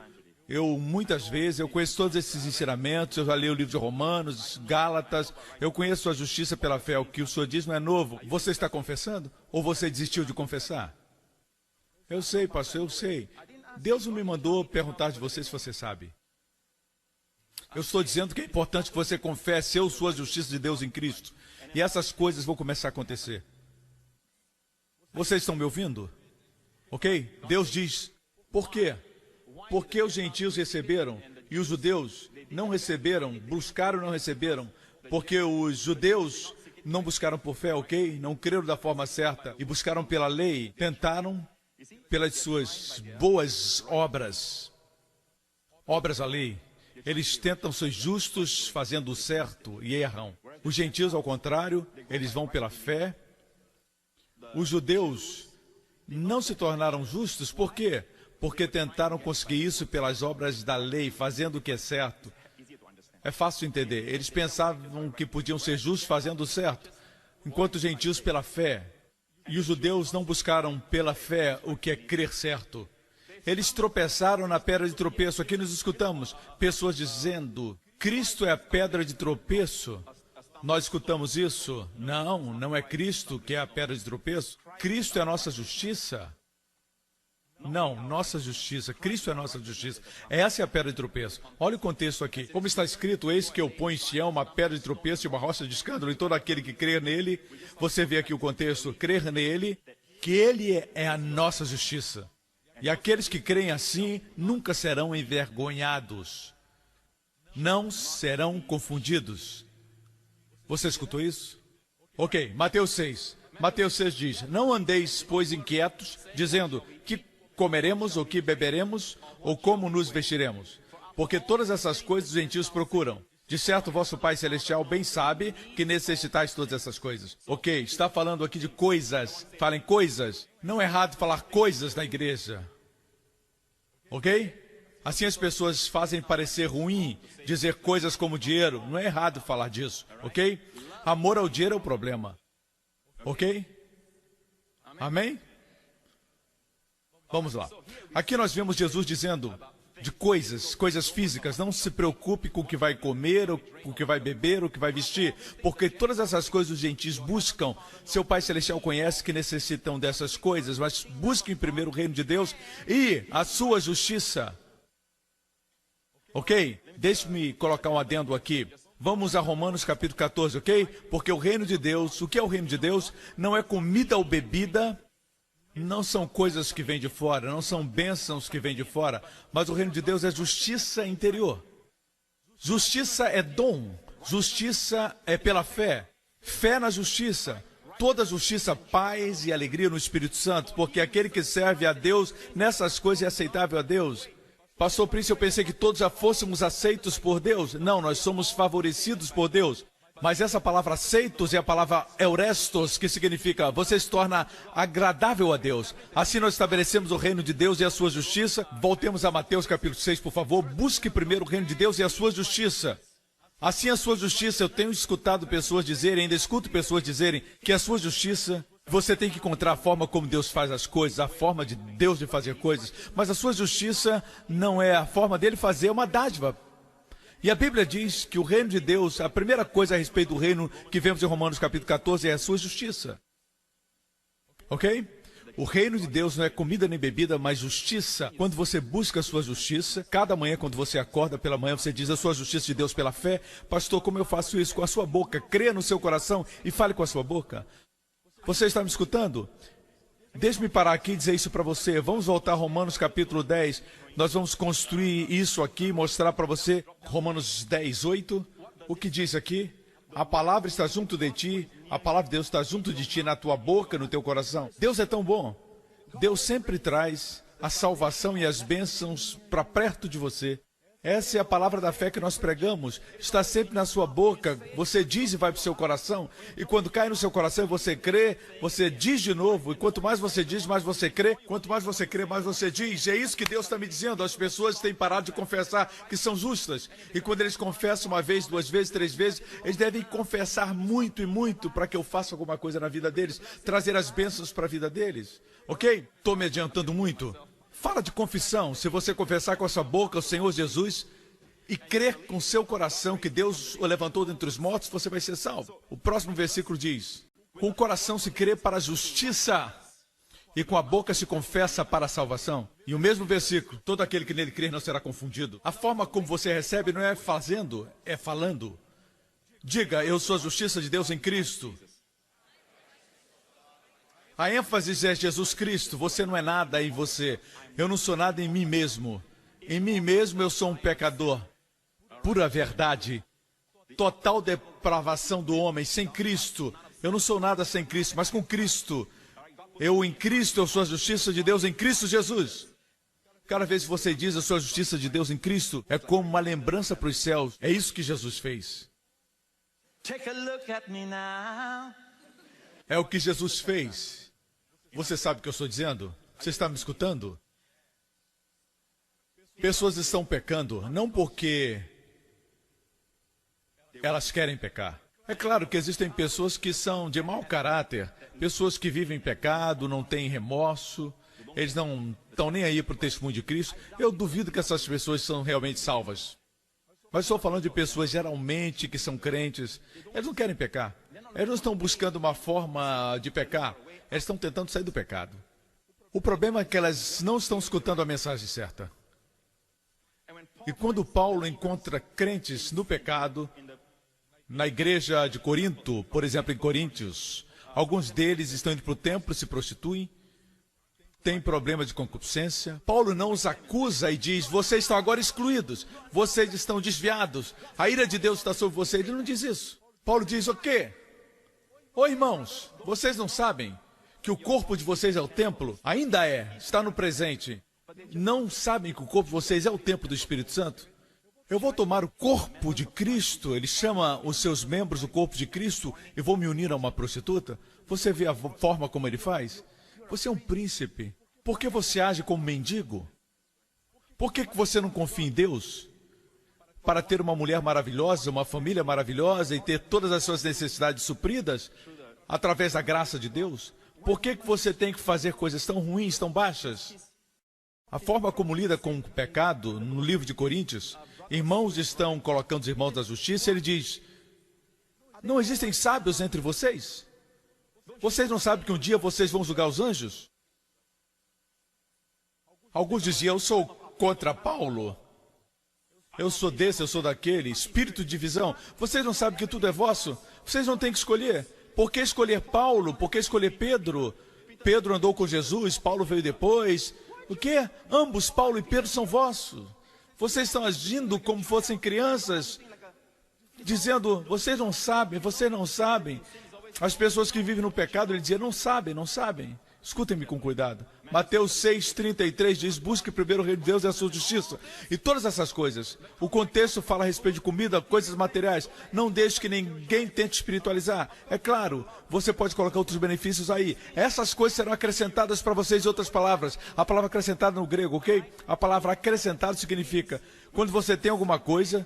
muitas vezes, eu conheço todos esses ensinamentos, eu já li o livro de Romanos, Gálatas, eu conheço a justiça pela fé, o que o senhor diz não é novo. Você está confessando? Ou você desistiu de confessar? Eu sei, pastor, eu sei. Deus não me mandou perguntar de você se você sabe. Eu estou dizendo que é importante que você confesse eu sou a justiça de Deus em Cristo. E essas coisas vão começar a acontecer. Vocês estão me ouvindo? Ok? Deus diz, por quê? Porque os gentios receberam e os judeus não receberam, buscaram e não receberam. Porque os judeus não buscaram por fé, ok? Não creram da forma certa e buscaram pela lei, tentaram pelas suas boas obras, obras da lei. Eles tentam ser justos fazendo o certo e erram. Os gentios, ao contrário, eles vão pela fé. Os judeus não se tornaram justos, por quê? Porque tentaram conseguir isso pelas obras da lei, fazendo o que é certo. É fácil entender. Eles pensavam que podiam ser justos fazendo o certo, enquanto os gentios pela fé. E os judeus não buscaram pela fé o que é crer certo. Eles tropeçaram na pedra de tropeço. Aqui nós escutamos pessoas dizendo, Cristo é a pedra de tropeço. Nós escutamos isso? Não, não é Cristo que é a pedra de tropeço. Cristo é a nossa justiça. Não, nossa justiça. Cristo é a nossa justiça. Essa é a pedra de tropeço. Olha o contexto aqui. Como está escrito, eis que eu ponho em Sião uma pedra de tropeço e uma rocha de escândalo. E todo aquele que crer nele, você vê aqui o contexto, crer nele, que ele é a nossa justiça. E aqueles que creem assim nunca serão envergonhados. Não serão confundidos. Você escutou isso? Ok, Mateus 6. Mateus 6 diz, não andeis, pois, inquietos, dizendo, que comeremos, ou que beberemos, ou como nos vestiremos. Porque todas essas coisas os gentios procuram. De certo, vosso Pai Celestial bem sabe que necessitais todas essas coisas. Ok, está falando aqui de coisas. Falem coisas. Não é errado falar coisas na igreja. Ok? Assim as pessoas fazem parecer ruim dizer coisas como dinheiro. Não é errado falar disso. Ok? Amor ao dinheiro é o problema. Ok? Amém? Vamos lá. Aqui nós vemos Jesus dizendo de coisas físicas. Não se preocupe com o que vai comer, ou com o que vai beber, ou o que vai vestir. Porque todas essas coisas os gentios buscam. Seu Pai Celestial conhece que necessitam dessas coisas, mas busquem primeiro o reino de Deus e a sua justiça. Ok? Deixe-me colocar um adendo aqui. Vamos a Romanos capítulo 14, ok? Porque o reino de Deus, o que é o reino de Deus? Não é comida ou bebida, não são coisas que vêm de fora, não são bênçãos que vêm de fora, mas o reino de Deus é justiça interior. Justiça é dom, justiça é pela fé, fé na justiça. Toda justiça, paz e alegria no Espírito Santo, porque aquele que serve a Deus nessas coisas é aceitável a Deus. Pastor Prince, eu pensei que todos já fôssemos aceitos por Deus. Não, nós somos favorecidos por Deus. Mas essa palavra aceitos é a palavra eurestos, que significa você se torna agradável a Deus. Assim nós estabelecemos o reino de Deus e a sua justiça. Voltemos a Mateus capítulo 6, por favor. Busque primeiro o reino de Deus e a sua justiça. Assim a sua justiça, eu tenho escutado pessoas dizerem, ainda escuto pessoas dizerem que a sua justiça... Você tem que encontrar a forma como Deus faz as coisas, a forma de Deus de fazer coisas. Mas a sua justiça não é a forma dele fazer, é uma dádiva. E a Bíblia diz que o reino de Deus, a primeira coisa a respeito do reino que vemos em Romanos capítulo 14 é a sua justiça. Ok? O reino de Deus não é comida nem bebida, mas justiça. Quando você busca a sua justiça, cada manhã quando você acorda pela manhã, você diz a sua justiça de Deus pela fé. Pastor, como eu faço isso? Com a sua boca. Creia no seu coração e fale com a sua boca. Você está me escutando? Deixe-me parar aqui e dizer isso para você. Vamos voltar a Romanos capítulo 10. Nós vamos construir isso aqui, mostrar para você. Romanos 10, 8. O que diz aqui? A palavra está junto de ti. A palavra de Deus está junto de ti, na tua boca, no teu coração. Deus é tão bom. Deus sempre traz a salvação e as bênçãos para perto de você. Essa é a palavra da fé que nós pregamos. Está sempre na sua boca. Você diz e vai para o seu coração. E quando cai no seu coração, você crê, você diz de novo. E quanto mais você diz, mais você crê. Quanto mais você crê, mais você diz. E é isso que Deus está me dizendo. As pessoas têm parado de confessar que são justas. E quando eles confessam uma vez, duas vezes, três vezes, eles devem confessar muito e muito para que eu faça alguma coisa na vida deles. Trazer as bênçãos para a vida deles. Ok? Estou me adiantando muito. Fala de confissão. Se você confessar com a sua boca o Senhor Jesus e crer com seu coração que Deus o levantou dentre os mortos, você vai ser salvo. O próximo versículo diz, com o coração se crê para a justiça e com a boca se confessa para a salvação. E o mesmo versículo, todo aquele que nele crer não será confundido. A forma como você recebe não é fazendo, é falando. Diga, eu sou a justiça de Deus em Cristo. A ênfase é Jesus Cristo, você não é nada em você. Eu não sou nada em mim mesmo. Em mim mesmo eu sou um pecador. Pura verdade. Total depravação do homem, sem Cristo. Eu não sou nada sem Cristo, mas com Cristo. Eu em Cristo, eu sou a justiça de Deus em Cristo Jesus. Cada vez que você diz eu sou a justiça de Deus em Cristo, é como uma lembrança para os céus. É isso que Jesus fez. É o que Jesus fez. Você sabe o que eu estou dizendo? Você está me escutando? Pessoas estão pecando não porque elas querem pecar. É claro que existem pessoas que são de mau caráter, pessoas que vivem em pecado, não têm remorso, eles não estão nem aí para o testemunho de Cristo. Eu duvido que essas pessoas são realmente salvas. Mas estou falando de pessoas geralmente que são crentes. Eles não querem pecar. Eles não estão buscando uma forma de pecar. Eles estão tentando sair do pecado. O problema é que elas não estão escutando a mensagem certa. E quando Paulo encontra crentes no pecado, na igreja de Corinto, por exemplo, em Coríntios, alguns deles estão indo para o templo, se prostituem, têm problema de concupiscência. Paulo não os acusa e diz, vocês estão agora excluídos, vocês estão desviados, a ira de Deus está sobre vocês. Ele não diz isso. Paulo diz o quê? Ô irmãos, vocês não sabem que o corpo de vocês é o templo? Ainda é, está no presente. Não sabem que o corpo de vocês é o templo do Espírito Santo? Eu vou tomar o corpo de Cristo, ele chama os seus membros o corpo de Cristo, e vou me unir a uma prostituta? Você vê a forma como ele faz? Você é um príncipe. Por que você age como mendigo? Por que você não confia em Deus? Para ter uma mulher maravilhosa, uma família maravilhosa e ter todas as suas necessidades supridas através da graça de Deus? Por que você tem que fazer coisas tão ruins, tão baixas? A forma como lida com o pecado, no livro de Coríntios, irmãos estão colocando os irmãos da justiça, ele diz, não existem sábios entre vocês? Vocês não sabem que um dia vocês vão julgar os anjos? Alguns diziam, eu sou contra Paulo. Eu sou desse, eu sou daquele, espírito de divisão. Vocês não sabem que tudo é vosso? Vocês não têm que escolher. Por que escolher Paulo? Por que escolher Pedro? Pedro andou com Jesus, Paulo veio depois. O quê? Ambos, Paulo e Pedro, são vossos. Vocês estão agindo como fossem crianças, dizendo, vocês não sabem, vocês não sabem. As pessoas que vivem no pecado, ele dizia, não sabem, não sabem. Escutem-me com cuidado. Mateus 6,33 diz, busque primeiro o reino de Deus e a sua justiça. E todas essas coisas. O contexto fala a respeito de comida, coisas materiais. Não deixe que ninguém tente espiritualizar. É claro, você pode colocar outros benefícios aí. Essas coisas serão acrescentadas para vocês em outras palavras. A palavra acrescentada no grego, ok? A palavra acrescentado significa, quando você tem alguma coisa,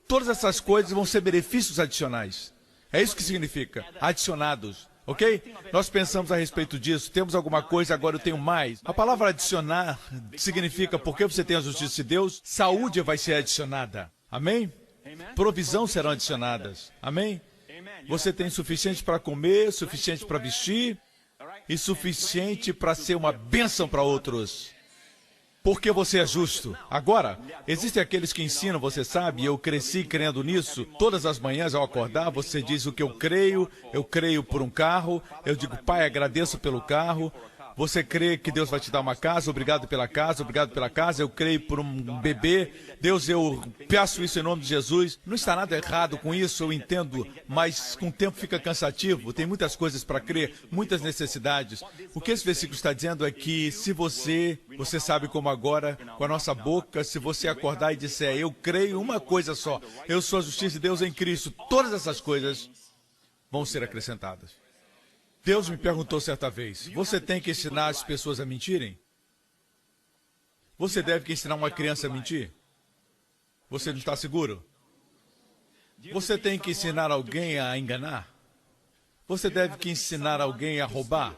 todas essas coisas vão ser benefícios adicionais. É isso que significa, adicionados. Ok? Nós pensamos a respeito disso, temos alguma coisa, agora eu tenho mais. A palavra adicionar significa, porque você tem a justiça de Deus, saúde vai ser adicionada. Amém? Provisão serão adicionadas. Amém? Você tem suficiente para comer, suficiente para vestir e suficiente para ser uma bênção para outros. Porque você é justo. Agora, existem aqueles que ensinam, você sabe, eu cresci crendo nisso. Todas as manhãs ao acordar, você diz o que eu creio por um carro, eu digo, Pai, agradeço pelo carro. Você crê que Deus vai te dar uma casa, obrigado pela casa, eu creio por um bebê. Deus, eu peço isso em nome de Jesus. Não está nada errado com isso, eu entendo, mas com o tempo fica cansativo. Tem muitas coisas para crer, muitas necessidades. O que esse versículo está dizendo é que se você sabe como agora, com a nossa boca, se você acordar e disser, eu creio uma coisa só, eu sou a justiça de Deus em Cristo, todas essas coisas vão ser acrescentadas. Deus me perguntou certa vez, você tem que ensinar as pessoas a mentirem? Você deve que ensinar uma criança a mentir? Você não está seguro? Você tem que ensinar alguém a enganar? Você deve que ensinar alguém a roubar?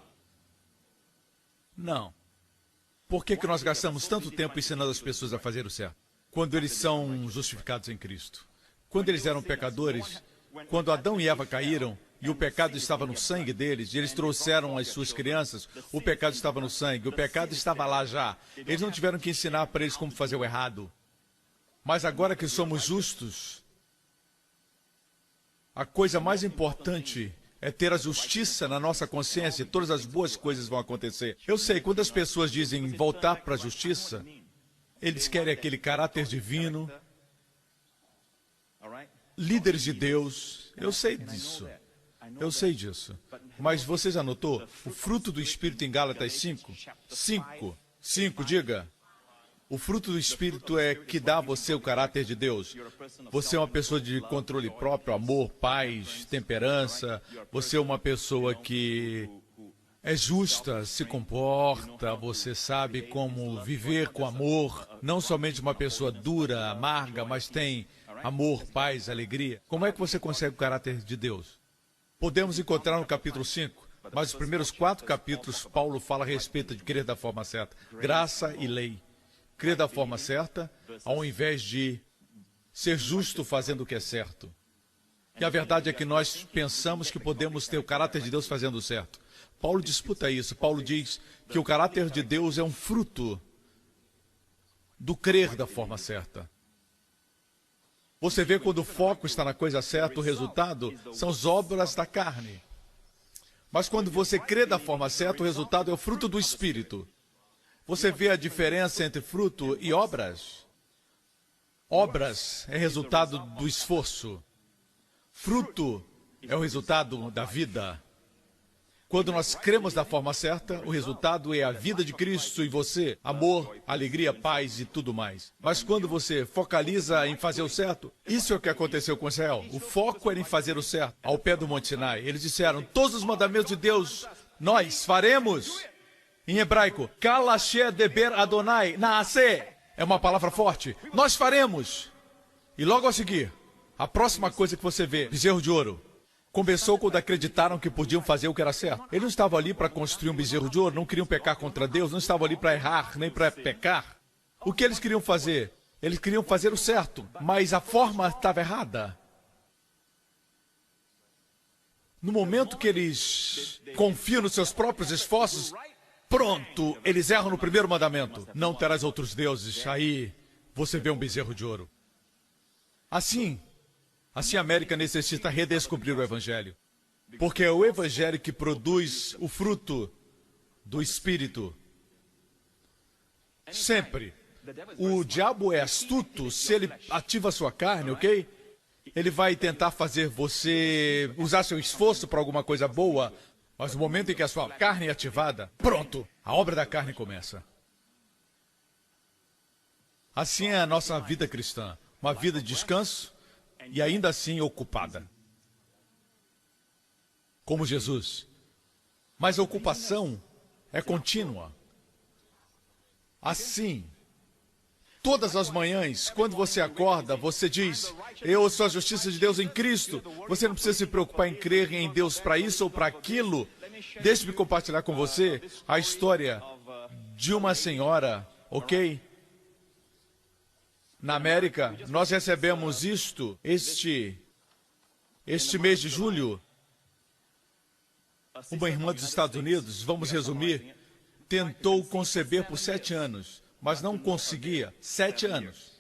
Não. Por que nós gastamos tanto tempo ensinando as pessoas a fazer o certo? Quando eles são justificados em Cristo. Quando eles eram pecadores, quando Adão e Eva caíram, E o pecado estava no sangue deles, e eles trouxeram as suas crianças, o pecado estava no sangue, o pecado estava lá já. Eles não tiveram que ensinar para eles como fazer o errado. Mas agora que somos justos, a coisa mais importante é ter a justiça na nossa consciência e todas as boas coisas vão acontecer. Eu sei, quando as pessoas dizem voltar para a justiça, eles querem aquele caráter divino, líderes de Deus. Eu sei disso. Eu sei disso. Mas você já notou o fruto do Espírito em Gálatas 5? 5, diga. O fruto do Espírito é que dá a você o caráter de Deus. Você é uma pessoa de controle próprio, amor, paz, temperança. Você é uma pessoa que é justa, se comporta, você sabe como viver com amor. Não somente uma pessoa dura, amarga, mas tem amor, paz, alegria. Como é que você consegue o caráter de Deus? Podemos encontrar no capítulo 5, mas os primeiros 4 capítulos, Paulo fala a respeito de crer da forma certa. Graça e lei. Crer da forma certa, ao invés de ser justo fazendo o que é certo. E a verdade é que nós pensamos que podemos ter o caráter de Deus fazendo o certo. Paulo disputa isso. Paulo diz que o caráter de Deus é um fruto do crer da forma certa. Você vê quando o foco está na coisa certa, o resultado são as obras da carne. Mas quando você crê da forma certa, o resultado é o fruto do Espírito. Você vê a diferença entre fruto e obras? Obras é resultado do esforço. Fruto é o resultado da vida. Quando nós cremos da forma certa, o resultado é a vida de Cristo em você, amor, alegria, paz e tudo mais. Mas quando você focaliza em fazer o certo, isso é o que aconteceu com Israel. O foco era em fazer o certo. Ao pé do Monte Sinai, eles disseram, todos os mandamentos de Deus, nós faremos. Em hebraico, Kalashe Deber Adonai, Naase, é uma palavra forte. Nós faremos. E logo a seguir, a próxima coisa que você vê, bezerro de ouro. Começou quando acreditaram que podiam fazer o que era certo. Eles não estavam ali para construir um bezerro de ouro, não queriam pecar contra Deus, não estavam ali para errar, nem para pecar. O que eles queriam fazer? Eles queriam fazer o certo, mas a forma estava errada. No momento que eles confiam nos seus próprios esforços, pronto, eles erram no primeiro mandamento. Não terás outros deuses. Aí você vê um bezerro de ouro. Assim a América necessita redescobrir o Evangelho. Porque é o Evangelho que produz o fruto do Espírito. Sempre. O diabo é astuto, se ele ativa a sua carne, ok? Ele vai tentar fazer você usar seu esforço para alguma coisa boa, mas no momento em que a sua carne é ativada, pronto, a obra da carne começa. Assim é a nossa vida cristã. Uma vida de descanso, e ainda assim ocupada. Como Jesus. Mas a ocupação é contínua. Assim, todas as manhãs, quando você acorda, você diz, eu sou a justiça de Deus em Cristo. Você não precisa se preocupar em crer em Deus para isso ou para aquilo. Deixe-me compartilhar com você a história de uma senhora, ok? Na América, nós recebemos este mês de julho. Uma irmã dos Estados Unidos, vamos resumir, tentou conceber por 7 anos, mas não conseguia. 7 anos.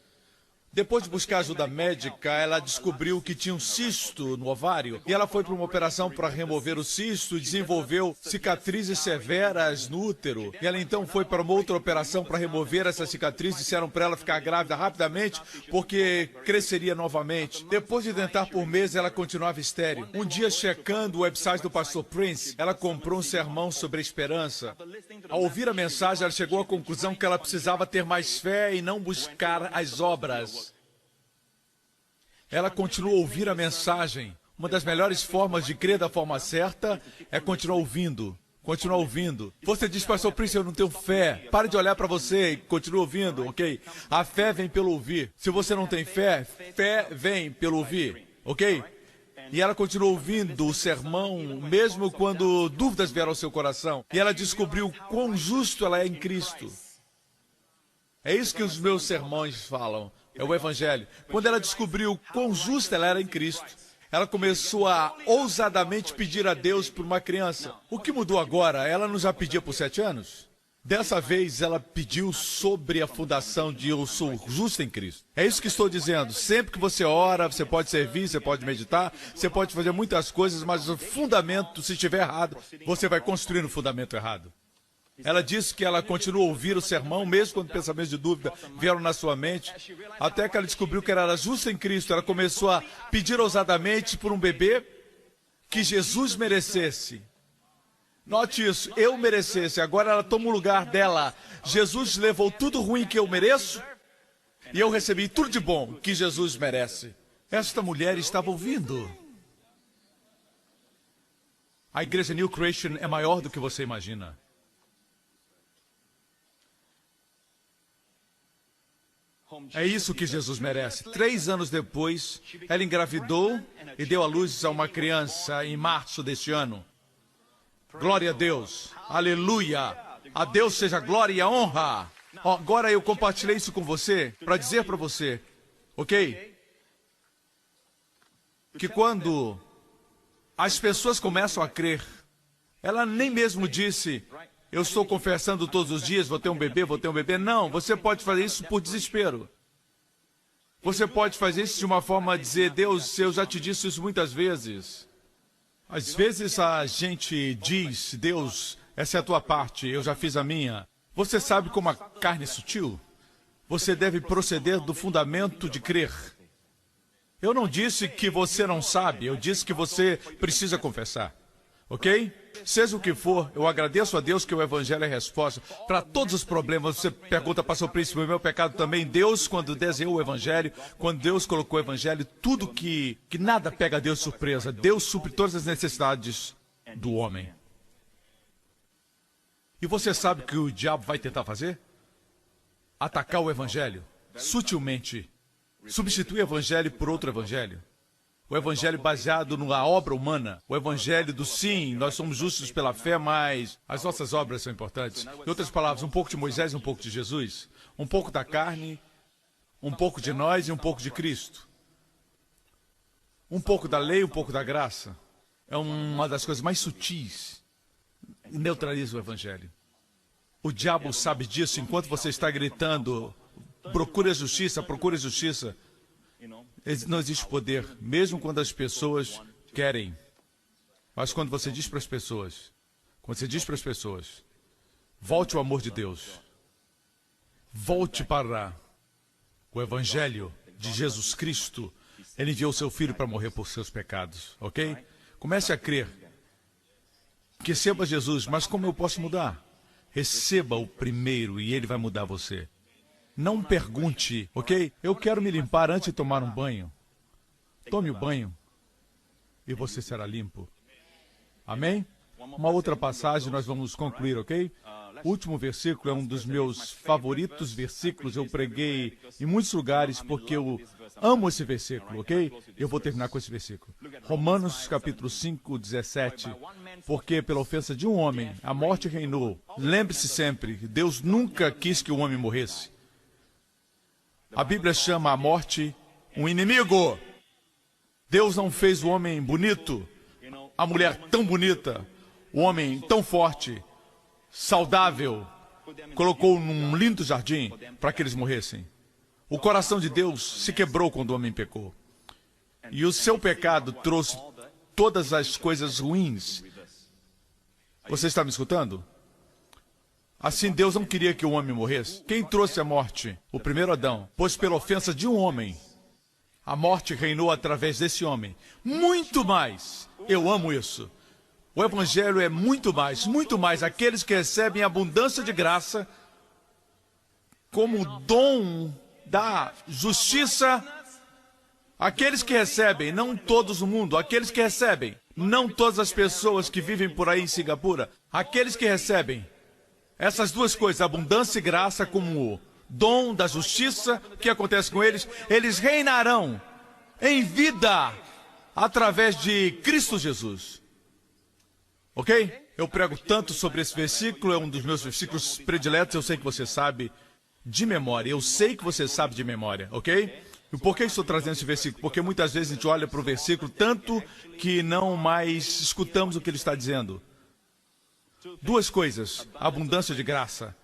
Depois de buscar ajuda médica, ela descobriu que tinha um cisto no ovário e ela foi para uma operação para remover o cisto e desenvolveu cicatrizes severas no útero. E ela então foi para uma outra operação para remover essa cicatriz. Disseram para ela ficar grávida rapidamente porque cresceria novamente. Depois de tentar por meses, ela continuava estéril. Um dia, checando o website do pastor Prince, ela comprou um sermão sobre a esperança. Ao ouvir a mensagem, ela chegou à conclusão que ela precisava ter mais fé e não buscar as obras. Ela continuou a ouvir a mensagem. Uma das melhores formas de crer da forma certa é continuar ouvindo. Continuar ouvindo. Você diz, pastor Prince, eu não tenho fé. Pare de olhar para você e continue ouvindo, ok? A fé vem pelo ouvir. Se você não tem fé, fé vem pelo ouvir, ok? E ela continuou ouvindo o sermão, mesmo quando dúvidas vieram ao seu coração. E ela descobriu quão justo ela é em Cristo. É isso que os meus sermões falam. É o Evangelho. Quando ela descobriu quão justa ela era em Cristo, Ela começou a ousadamente pedir a Deus por uma criança. O que mudou agora? Ela não já pedia por 7 anos? Dessa vez, ela pediu sobre a fundação de eu sou justo em Cristo. É isso que estou dizendo. Sempre que você ora, você pode servir, você pode meditar, você pode fazer muitas coisas, mas o fundamento, se estiver errado, você vai construir no fundamento errado. Ela disse que ela continuou a ouvir o sermão, mesmo quando pensamentos de dúvida vieram na sua mente, até que ela descobriu que ela era justa em Cristo. Ela começou a pedir ousadamente por um bebê que Jesus merecesse. Note isso, eu merecesse, agora ela toma o lugar dela. Jesus levou tudo ruim que eu mereço e eu recebi tudo de bom que Jesus merece. Esta mulher estava ouvindo. A igreja New Creation é maior do que você imagina. É isso que Jesus merece. 3 anos depois, ela engravidou e deu à luz a uma criança em março deste ano. Glória a Deus. Aleluia. A Deus seja glória e a honra. Agora eu compartilhei isso com você para dizer para você, ok? Que quando as pessoas começam a crer, ela nem mesmo disse, eu estou confessando todos os dias, vou ter um bebê, vou ter um bebê. Não, você pode fazer isso por desespero. Você pode fazer isso de uma forma de dizer, Deus, eu já te disse isso muitas vezes. Às vezes a gente diz, Deus, essa é a tua parte, eu já fiz a minha. Você sabe como a carne é sutil? Você deve proceder do fundamento de crer. Eu não disse que você não sabe, eu disse que você precisa confessar. Ok? Seja o que for, eu agradeço a Deus que o Evangelho é a resposta para todos os problemas. Você pergunta, pastor Príncipe, o meu pecado também. Deus, quando desenhou o Evangelho, quando Deus colocou o Evangelho, tudo que nada pega a Deus de surpresa. Deus supre todas as necessidades do homem. E você sabe o que o diabo vai tentar fazer? Atacar o Evangelho, sutilmente. Substituir o Evangelho por outro Evangelho. O evangelho baseado na obra humana. O evangelho do sim, nós somos justos pela fé, mas as nossas obras são importantes. Em outras palavras, um pouco de Moisés e um pouco de Jesus. Um pouco da carne, um pouco de nós e um pouco de Cristo. Um pouco da lei e um pouco da graça. É uma das coisas mais sutis. Neutraliza o evangelho. O diabo sabe disso enquanto você está gritando, procure a justiça, procure a justiça. Não existe poder, mesmo quando as pessoas querem. Mas quando você diz para as pessoas, volte ao amor de Deus. Volte para o Evangelho de Jesus Cristo. Ele enviou seu Filho para morrer por seus pecados, ok? Comece a crer. Receba Jesus, mas como eu posso mudar? Receba-o primeiro e ele vai mudar você. Não pergunte, ok? Eu quero me limpar antes de tomar um banho. Tome o banho e você será limpo. Amém? Uma outra passagem, nós vamos concluir, ok? O último versículo é um dos meus favoritos versículos. Eu preguei em muitos lugares porque eu amo esse versículo, ok? Eu vou terminar com esse versículo. Romanos capítulo 5, 17. Porque pela ofensa de um homem, a morte reinou. Lembre-se sempre, Deus nunca quis que o homem morresse. A Bíblia chama a morte um inimigo. Deus não fez o homem bonito, a mulher tão bonita, o homem tão forte, saudável, colocou num lindo jardim para que eles morressem. O coração de Deus se quebrou quando o homem pecou. E o seu pecado trouxe todas as coisas ruins. Você está me escutando? Assim, Deus não queria que o homem morresse. Quem trouxe a morte? O primeiro Adão. Pois pela ofensa de um homem, a morte reinou através desse homem. Muito mais. Eu amo isso. O Evangelho é muito mais, muito mais. Aqueles que recebem abundância de graça, como dom da justiça. Aqueles que recebem, não todos no mundo, aqueles que recebem. Não todas as pessoas que vivem por aí em Singapura. Aqueles que recebem. Essas duas coisas, abundância e graça, como o dom da justiça, o que acontece com eles? Eles reinarão em vida através de Cristo Jesus. Ok? Eu prego tanto sobre esse versículo, é um dos meus versículos prediletos, eu sei que você sabe de memória. Eu sei que você sabe de memória, ok? E por que estou trazendo esse versículo? Porque muitas vezes a gente olha para o versículo tanto que não mais escutamos o que ele está dizendo. Duas coisas: abundância de graça.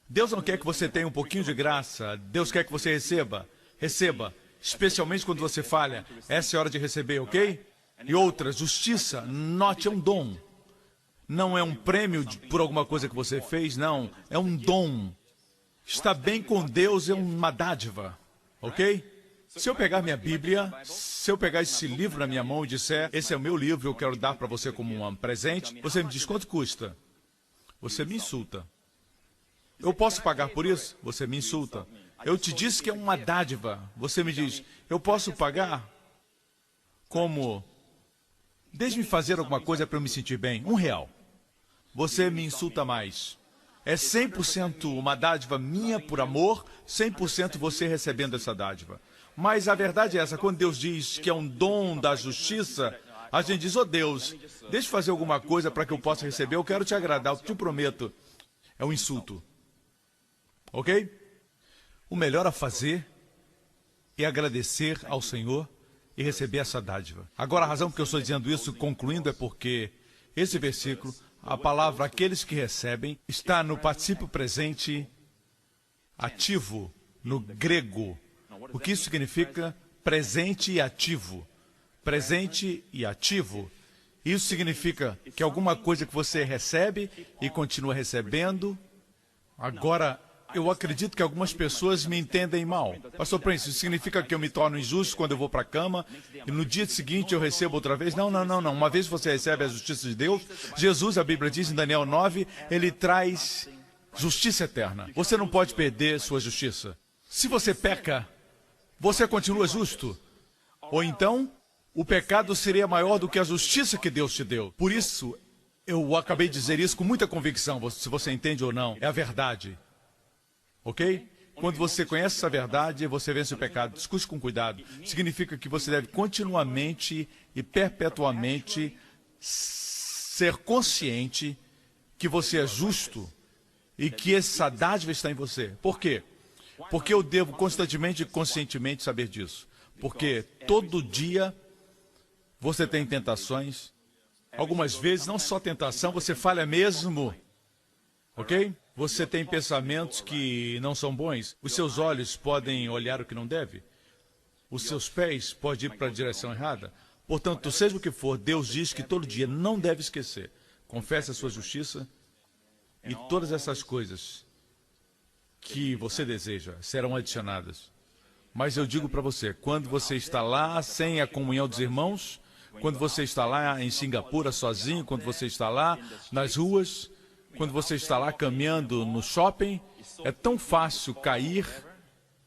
Deus não quer que você tenha um pouquinho de graça. Deus quer que você receba. Receba. Especialmente quando você falha. Essa é a hora de receber, ok? E outra, justiça. Note, é um dom. Não é um prêmio por alguma coisa que você fez, não. É um dom. Estar bem com Deus é uma dádiva, ok? Se eu pegar minha Bíblia, se eu pegar esse livro na minha mão e disser, esse é o meu livro, eu quero dar para você como um presente, você me diz, quanto custa? Você me insulta. Eu posso pagar por isso? Você me insulta. Eu te disse que é uma dádiva. Você me diz, eu posso pagar? Como? Deixe-me fazer alguma coisa para eu me sentir bem. R$1. Você me insulta mais. É 100% uma dádiva minha por amor, 100% você recebendo essa dádiva. Mas a verdade é essa, quando Deus diz que é um dom da justiça, a gente diz, Deus, deixa eu fazer alguma coisa para que eu possa receber, eu quero te agradar, eu te prometo. É um insulto. Ok? O melhor a fazer é agradecer ao Senhor e receber essa dádiva. Agora, a razão que eu estou dizendo isso, concluindo, é porque esse versículo, a palavra aqueles que recebem, está no particípio presente ativo, no grego. O que isso significa? Presente e ativo. Presente e ativo. Isso significa que alguma coisa que você recebe e continua recebendo. Agora, eu acredito que algumas pessoas me entendem mal. Pastor Prince, isso significa que eu me torno injusto quando eu vou para a cama e no dia seguinte eu recebo outra vez? Não. Uma vez você recebe a justiça de Deus, Jesus, a Bíblia diz em Daniel 9, ele traz justiça eterna. Você não pode perder sua justiça. Se você peca, você continua justo. Ou então, o pecado seria maior do que a justiça que Deus te deu. Por isso, eu acabei de dizer isso com muita convicção, se você entende ou não. É a verdade. Ok? Quando você conhece essa verdade, você vence o pecado. Discute com cuidado. Significa que você deve continuamente e perpetuamente ser consciente que você é justo e que essa dádiva está em você. Por quê? Porque eu devo constantemente e conscientemente saber disso. Porque todo dia você tem tentações. Algumas vezes, não só tentação, você falha mesmo. Ok? Você tem pensamentos que não são bons. Os seus olhos podem olhar o que não deve. Os seus pés podem ir para a direção errada. Portanto, seja o que for, Deus diz que todo dia não deve esquecer. Confesse a sua justiça e todas essas coisas que você deseja serão adicionadas. Mas eu digo para você, quando você está lá sem a comunhão dos irmãos, quando você está lá em Singapura sozinho, quando você está lá nas ruas, quando você está lá caminhando no shopping, é tão fácil cair,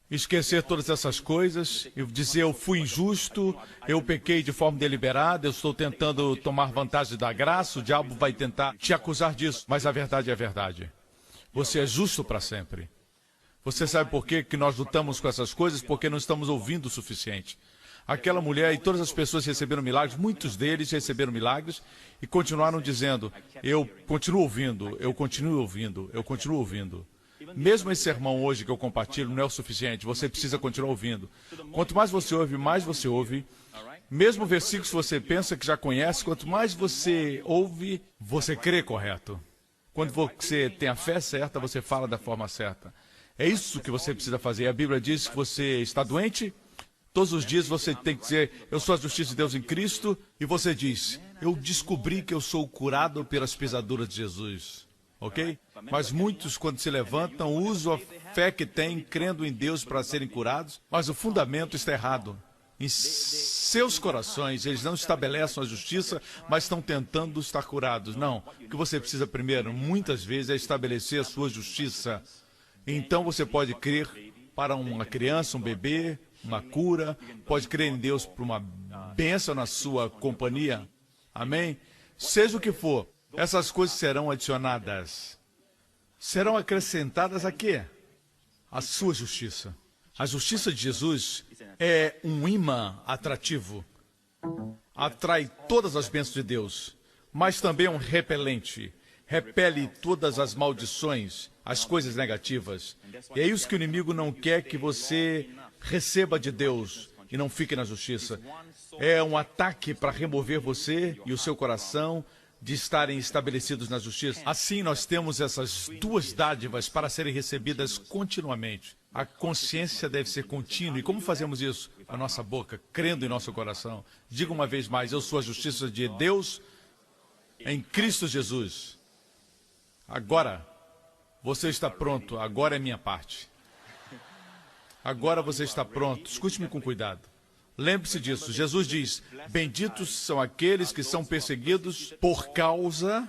esquecer todas essas coisas, e dizer eu fui injusto, eu pequei de forma deliberada, eu estou tentando tomar vantagem da graça, o diabo vai tentar te acusar disso, mas a verdade é a verdade. Você é justo para sempre. Você sabe por quê que nós lutamos com essas coisas? Porque não estamos ouvindo o suficiente. Aquela mulher e todas as pessoas receberam milagres, muitos deles receberam milagres e continuaram dizendo, eu continuo ouvindo, eu continuo ouvindo, eu continuo ouvindo. Mesmo esse sermão hoje que eu compartilho não é o suficiente, você precisa continuar ouvindo. Quanto mais você ouve, mais você ouve. Mesmo versículos que você pensa que já conhece, quanto mais você ouve, você crê correto. Quando você tem a fé certa, você fala da forma certa. É isso que você precisa fazer. A Bíblia diz que você está doente. Todos os dias você tem que dizer, eu sou a justiça de Deus em Cristo. E você diz, eu descobri que eu sou curado pelas pisaduras de Jesus. Ok? Mas muitos, quando se levantam, usam a fé que têm, crendo em Deus para serem curados. Mas o fundamento está errado. Em seus corações, eles não estabelecem a justiça, mas estão tentando estar curados. Não. O que você precisa primeiro, muitas vezes, é estabelecer a sua justiça. Então você pode crer para uma criança, um bebê, uma cura, pode crer em Deus por uma bênção na sua companhia. Amém? Seja o que for, essas coisas serão adicionadas. Serão acrescentadas a quê? A sua justiça. A justiça de Jesus é um imã atrativo. Atrai todas as bênçãos de Deus, mas também é um repelente. Repele todas as maldições, as coisas negativas. E é isso que o inimigo não quer que você Receba de Deus e não fique na justiça. É um ataque para remover você e o seu coração de estarem estabelecidos na justiça. Assim, nós temos essas duas dádivas para serem recebidas continuamente. A consciência deve ser contínua. E como fazemos isso? A nossa boca, crendo em nosso coração. Diga uma vez mais, eu sou a justiça de Deus em Cristo Jesus. Agora, você está pronto. Agora é minha parte. Agora você está pronto. Escute-me com cuidado. Lembre-se disso. Jesus diz, benditos são aqueles que são perseguidos por causa...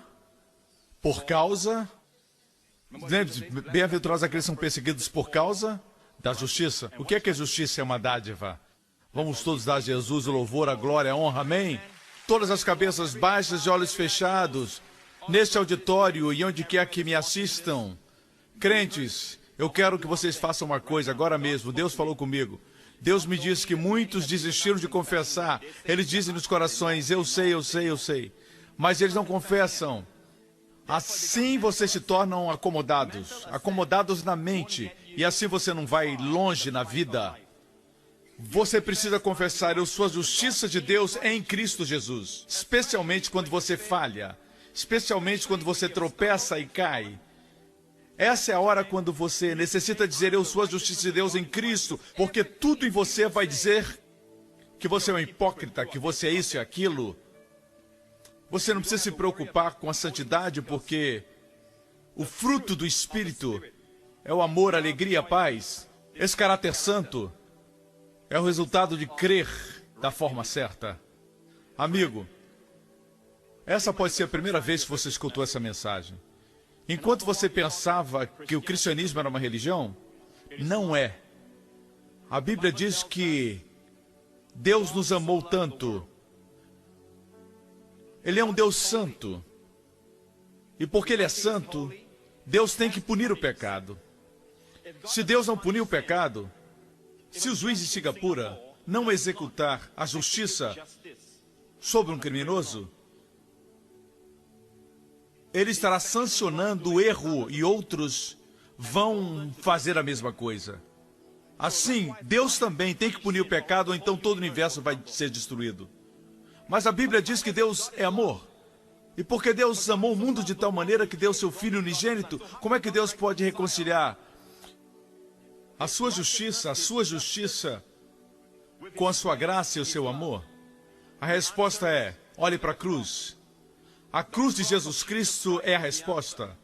Lembre-se, bem-aventurados aqueles que são perseguidos por causa da justiça. O que é a justiça? É uma dádiva. Vamos todos dar a Jesus o louvor, a glória, a honra, amém? Todas as cabeças baixas e olhos fechados, neste auditório e onde quer que me assistam. Crentes, eu quero que vocês façam uma coisa agora mesmo. Deus falou comigo. Deus me disse que muitos desistiram de confessar. Eles dizem nos corações, eu sei, eu sei, eu sei. Mas eles não confessam. Assim vocês se tornam acomodados. Acomodados na mente. E assim você não vai longe na vida. Você precisa confessar, eu sou a justiça de Deus em Cristo Jesus. Especialmente quando você falha. Especialmente quando você tropeça e cai. Essa é a hora quando você necessita dizer, eu sou a justiça de Deus em Cristo, porque tudo em você vai dizer que você é um hipócrita, que você é isso e aquilo. Você não precisa se preocupar com a santidade, porque o fruto do Espírito é o amor, a alegria, a paz. Esse caráter santo é o resultado de crer da forma certa. Amigo, essa pode ser a primeira vez que você escutou essa mensagem. Enquanto você pensava que o cristianismo era uma religião, não é. A Bíblia diz que Deus nos amou tanto. Ele é um Deus santo. E porque Ele é santo, Deus tem que punir o pecado. Se Deus não punir o pecado, se o juiz de Singapura não executar a justiça sobre um criminoso, ele estará sancionando o erro e outros vão fazer a mesma coisa. Assim, Deus também tem que punir o pecado, ou então todo o universo vai ser destruído. Mas a Bíblia diz que Deus é amor. E porque Deus amou o mundo de tal maneira que deu seu Filho unigênito, como é que Deus pode reconciliar a sua justiça com a sua graça e o seu amor? A resposta é, olhe para a cruz. A cruz de Jesus Cristo é a resposta.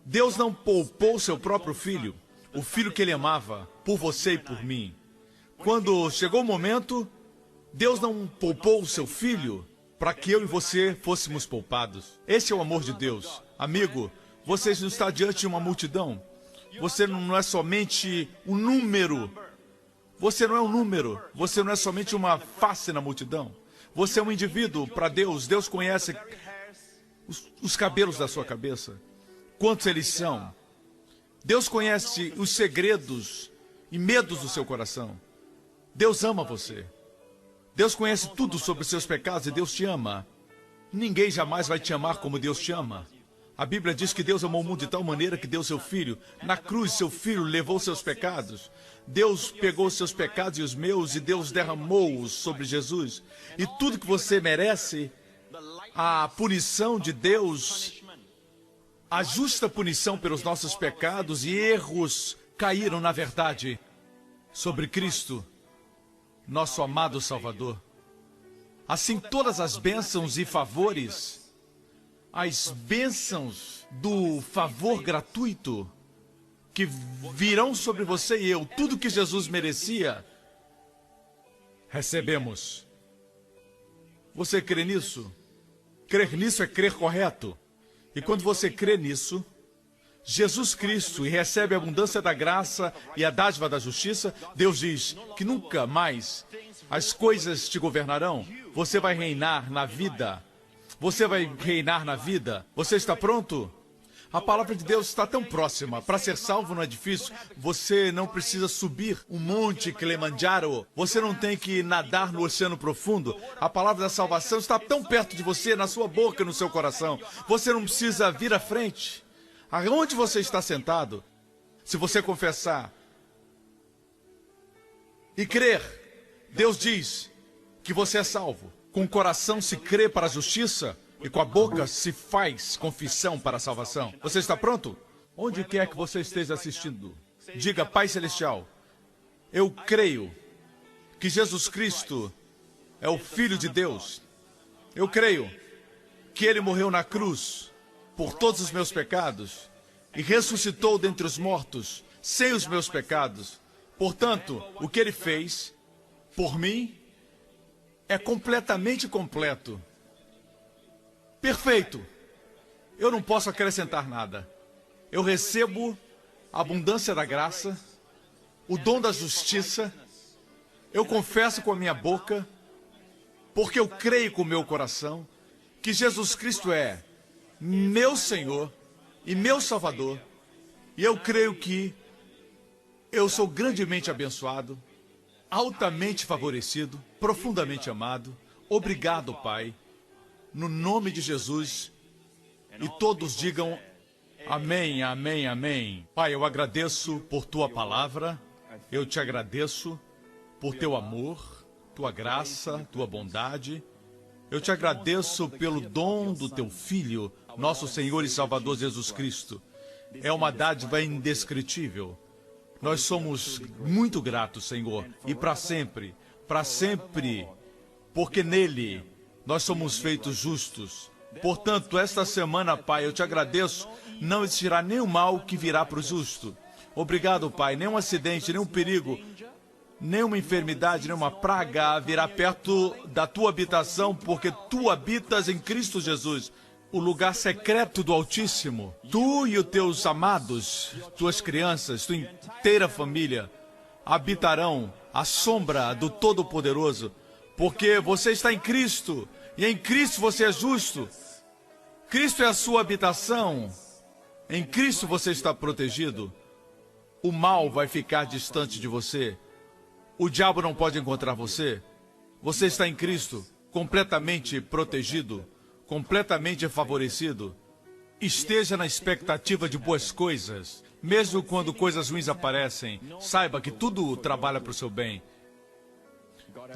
Deus não poupou seu próprio Filho, o Filho que Ele amava, por você e por mim. Quando chegou o momento, Deus não poupou o seu Filho para que eu e você fôssemos poupados. Esse é o amor de Deus. Amigo, você não está diante de uma multidão. Você não é somente um número. Você não é um número. Você não é somente uma face na multidão. Você é um indivíduo para Deus. Deus conhece os cabelos da sua cabeça. Quantos eles são? Deus conhece os segredos e medos do seu coração. Deus ama você. Deus conhece tudo sobre os seus pecados e Deus te ama. Ninguém jamais vai te amar como Deus te ama. A Bíblia diz que Deus amou o mundo de tal maneira que deu seu Filho. Na cruz, seu Filho levou seus pecados. Deus pegou os seus pecados e os meus e Deus derramou-os sobre Jesus. E tudo que você merece, a punição de Deus, a justa punição pelos nossos pecados e erros, caíram, na verdade, sobre Cristo, nosso amado Salvador. Assim, todas as bênçãos e favores, as bênçãos do favor gratuito que virão sobre você e eu, tudo que Jesus merecia, recebemos. Você crê nisso? Crer nisso é crer correto. E quando você crê nisso, Jesus Cristo, e recebe a abundância da graça e a dádiva da justiça, Deus diz que nunca mais as coisas te governarão. Você vai reinar na vida. Você vai reinar na vida. Você está pronto? A palavra de Deus está tão próxima. Para ser salvo não é difícil. Você não precisa subir um monte Kilimanjaro. Você não tem que nadar no oceano profundo. A palavra da salvação está tão perto de você, na sua boca, no seu coração. Você não precisa vir à frente. Aonde você está sentado, se você confessar, e crer. Deus diz que você é salvo. Com o coração se crê para a justiça e com a boca se faz confissão para a salvação. Você está pronto? Onde quer que você esteja assistindo, diga: Pai Celestial, eu creio que Jesus Cristo é o Filho de Deus. Eu creio que Ele morreu na cruz por todos os meus pecados e ressuscitou dentre os mortos sem os meus pecados. Portanto, o que Ele fez por mim é completamente completo. Perfeito. Eu não posso acrescentar nada. Eu recebo a abundância da graça, o dom da justiça. Eu confesso com a minha boca, porque eu creio com o meu coração, que Jesus Cristo é meu Senhor e meu Salvador. E eu creio que eu sou grandemente abençoado, altamente favorecido, profundamente amado. Obrigado, Pai, no nome de Jesus. E todos digam amém, amém, amém. Pai, eu agradeço por tua palavra, eu te agradeço por teu amor, tua graça, tua bondade. Eu te agradeço pelo dom do teu Filho, nosso Senhor e Salvador Jesus Cristo. É uma dádiva indescritível. Nós somos muito gratos, Senhor, e para sempre, porque nele nós somos feitos justos. Portanto, esta semana, Pai, eu te agradeço, não existirá nenhum mal que virá para o justo. Obrigado, Pai, nenhum acidente, nenhum perigo, nenhuma enfermidade, nenhuma praga virá perto da tua habitação, porque tu habitas em Cristo Jesus, o lugar secreto do Altíssimo. Tu e os teus amados, tuas crianças, tua inteira família, habitarão à sombra do Todo-Poderoso, porque você está em Cristo, e em Cristo você é justo. Cristo é a sua habitação. Em Cristo você está protegido. O mal vai ficar distante de você. O diabo não pode encontrar você. Você está em Cristo, completamente protegido, completamente favorecido. Esteja na expectativa de boas coisas. Mesmo quando coisas ruins aparecem, saiba que tudo trabalha para o seu bem.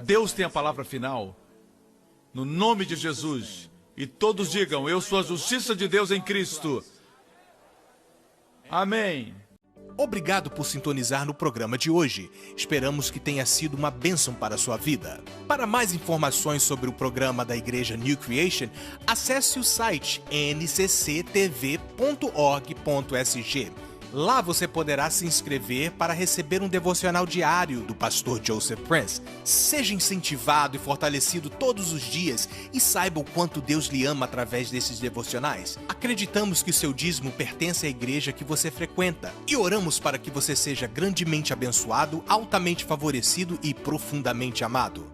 Deus tem a palavra final. No nome de Jesus. E todos digam: eu sou a justiça de Deus em Cristo. Amém. Obrigado por sintonizar no programa de hoje. Esperamos que tenha sido uma bênção para a sua vida. Para mais informações sobre o programa da Igreja New Creation, acesse o site ncctv.org.sg. Lá você poderá se inscrever para receber um devocional diário do pastor Joseph Prince. Seja incentivado e fortalecido todos os dias e saiba o quanto Deus lhe ama através desses devocionais. Acreditamos que o seu dízimo pertence à igreja que você frequenta e oramos para que você seja grandemente abençoado, altamente favorecido e profundamente amado.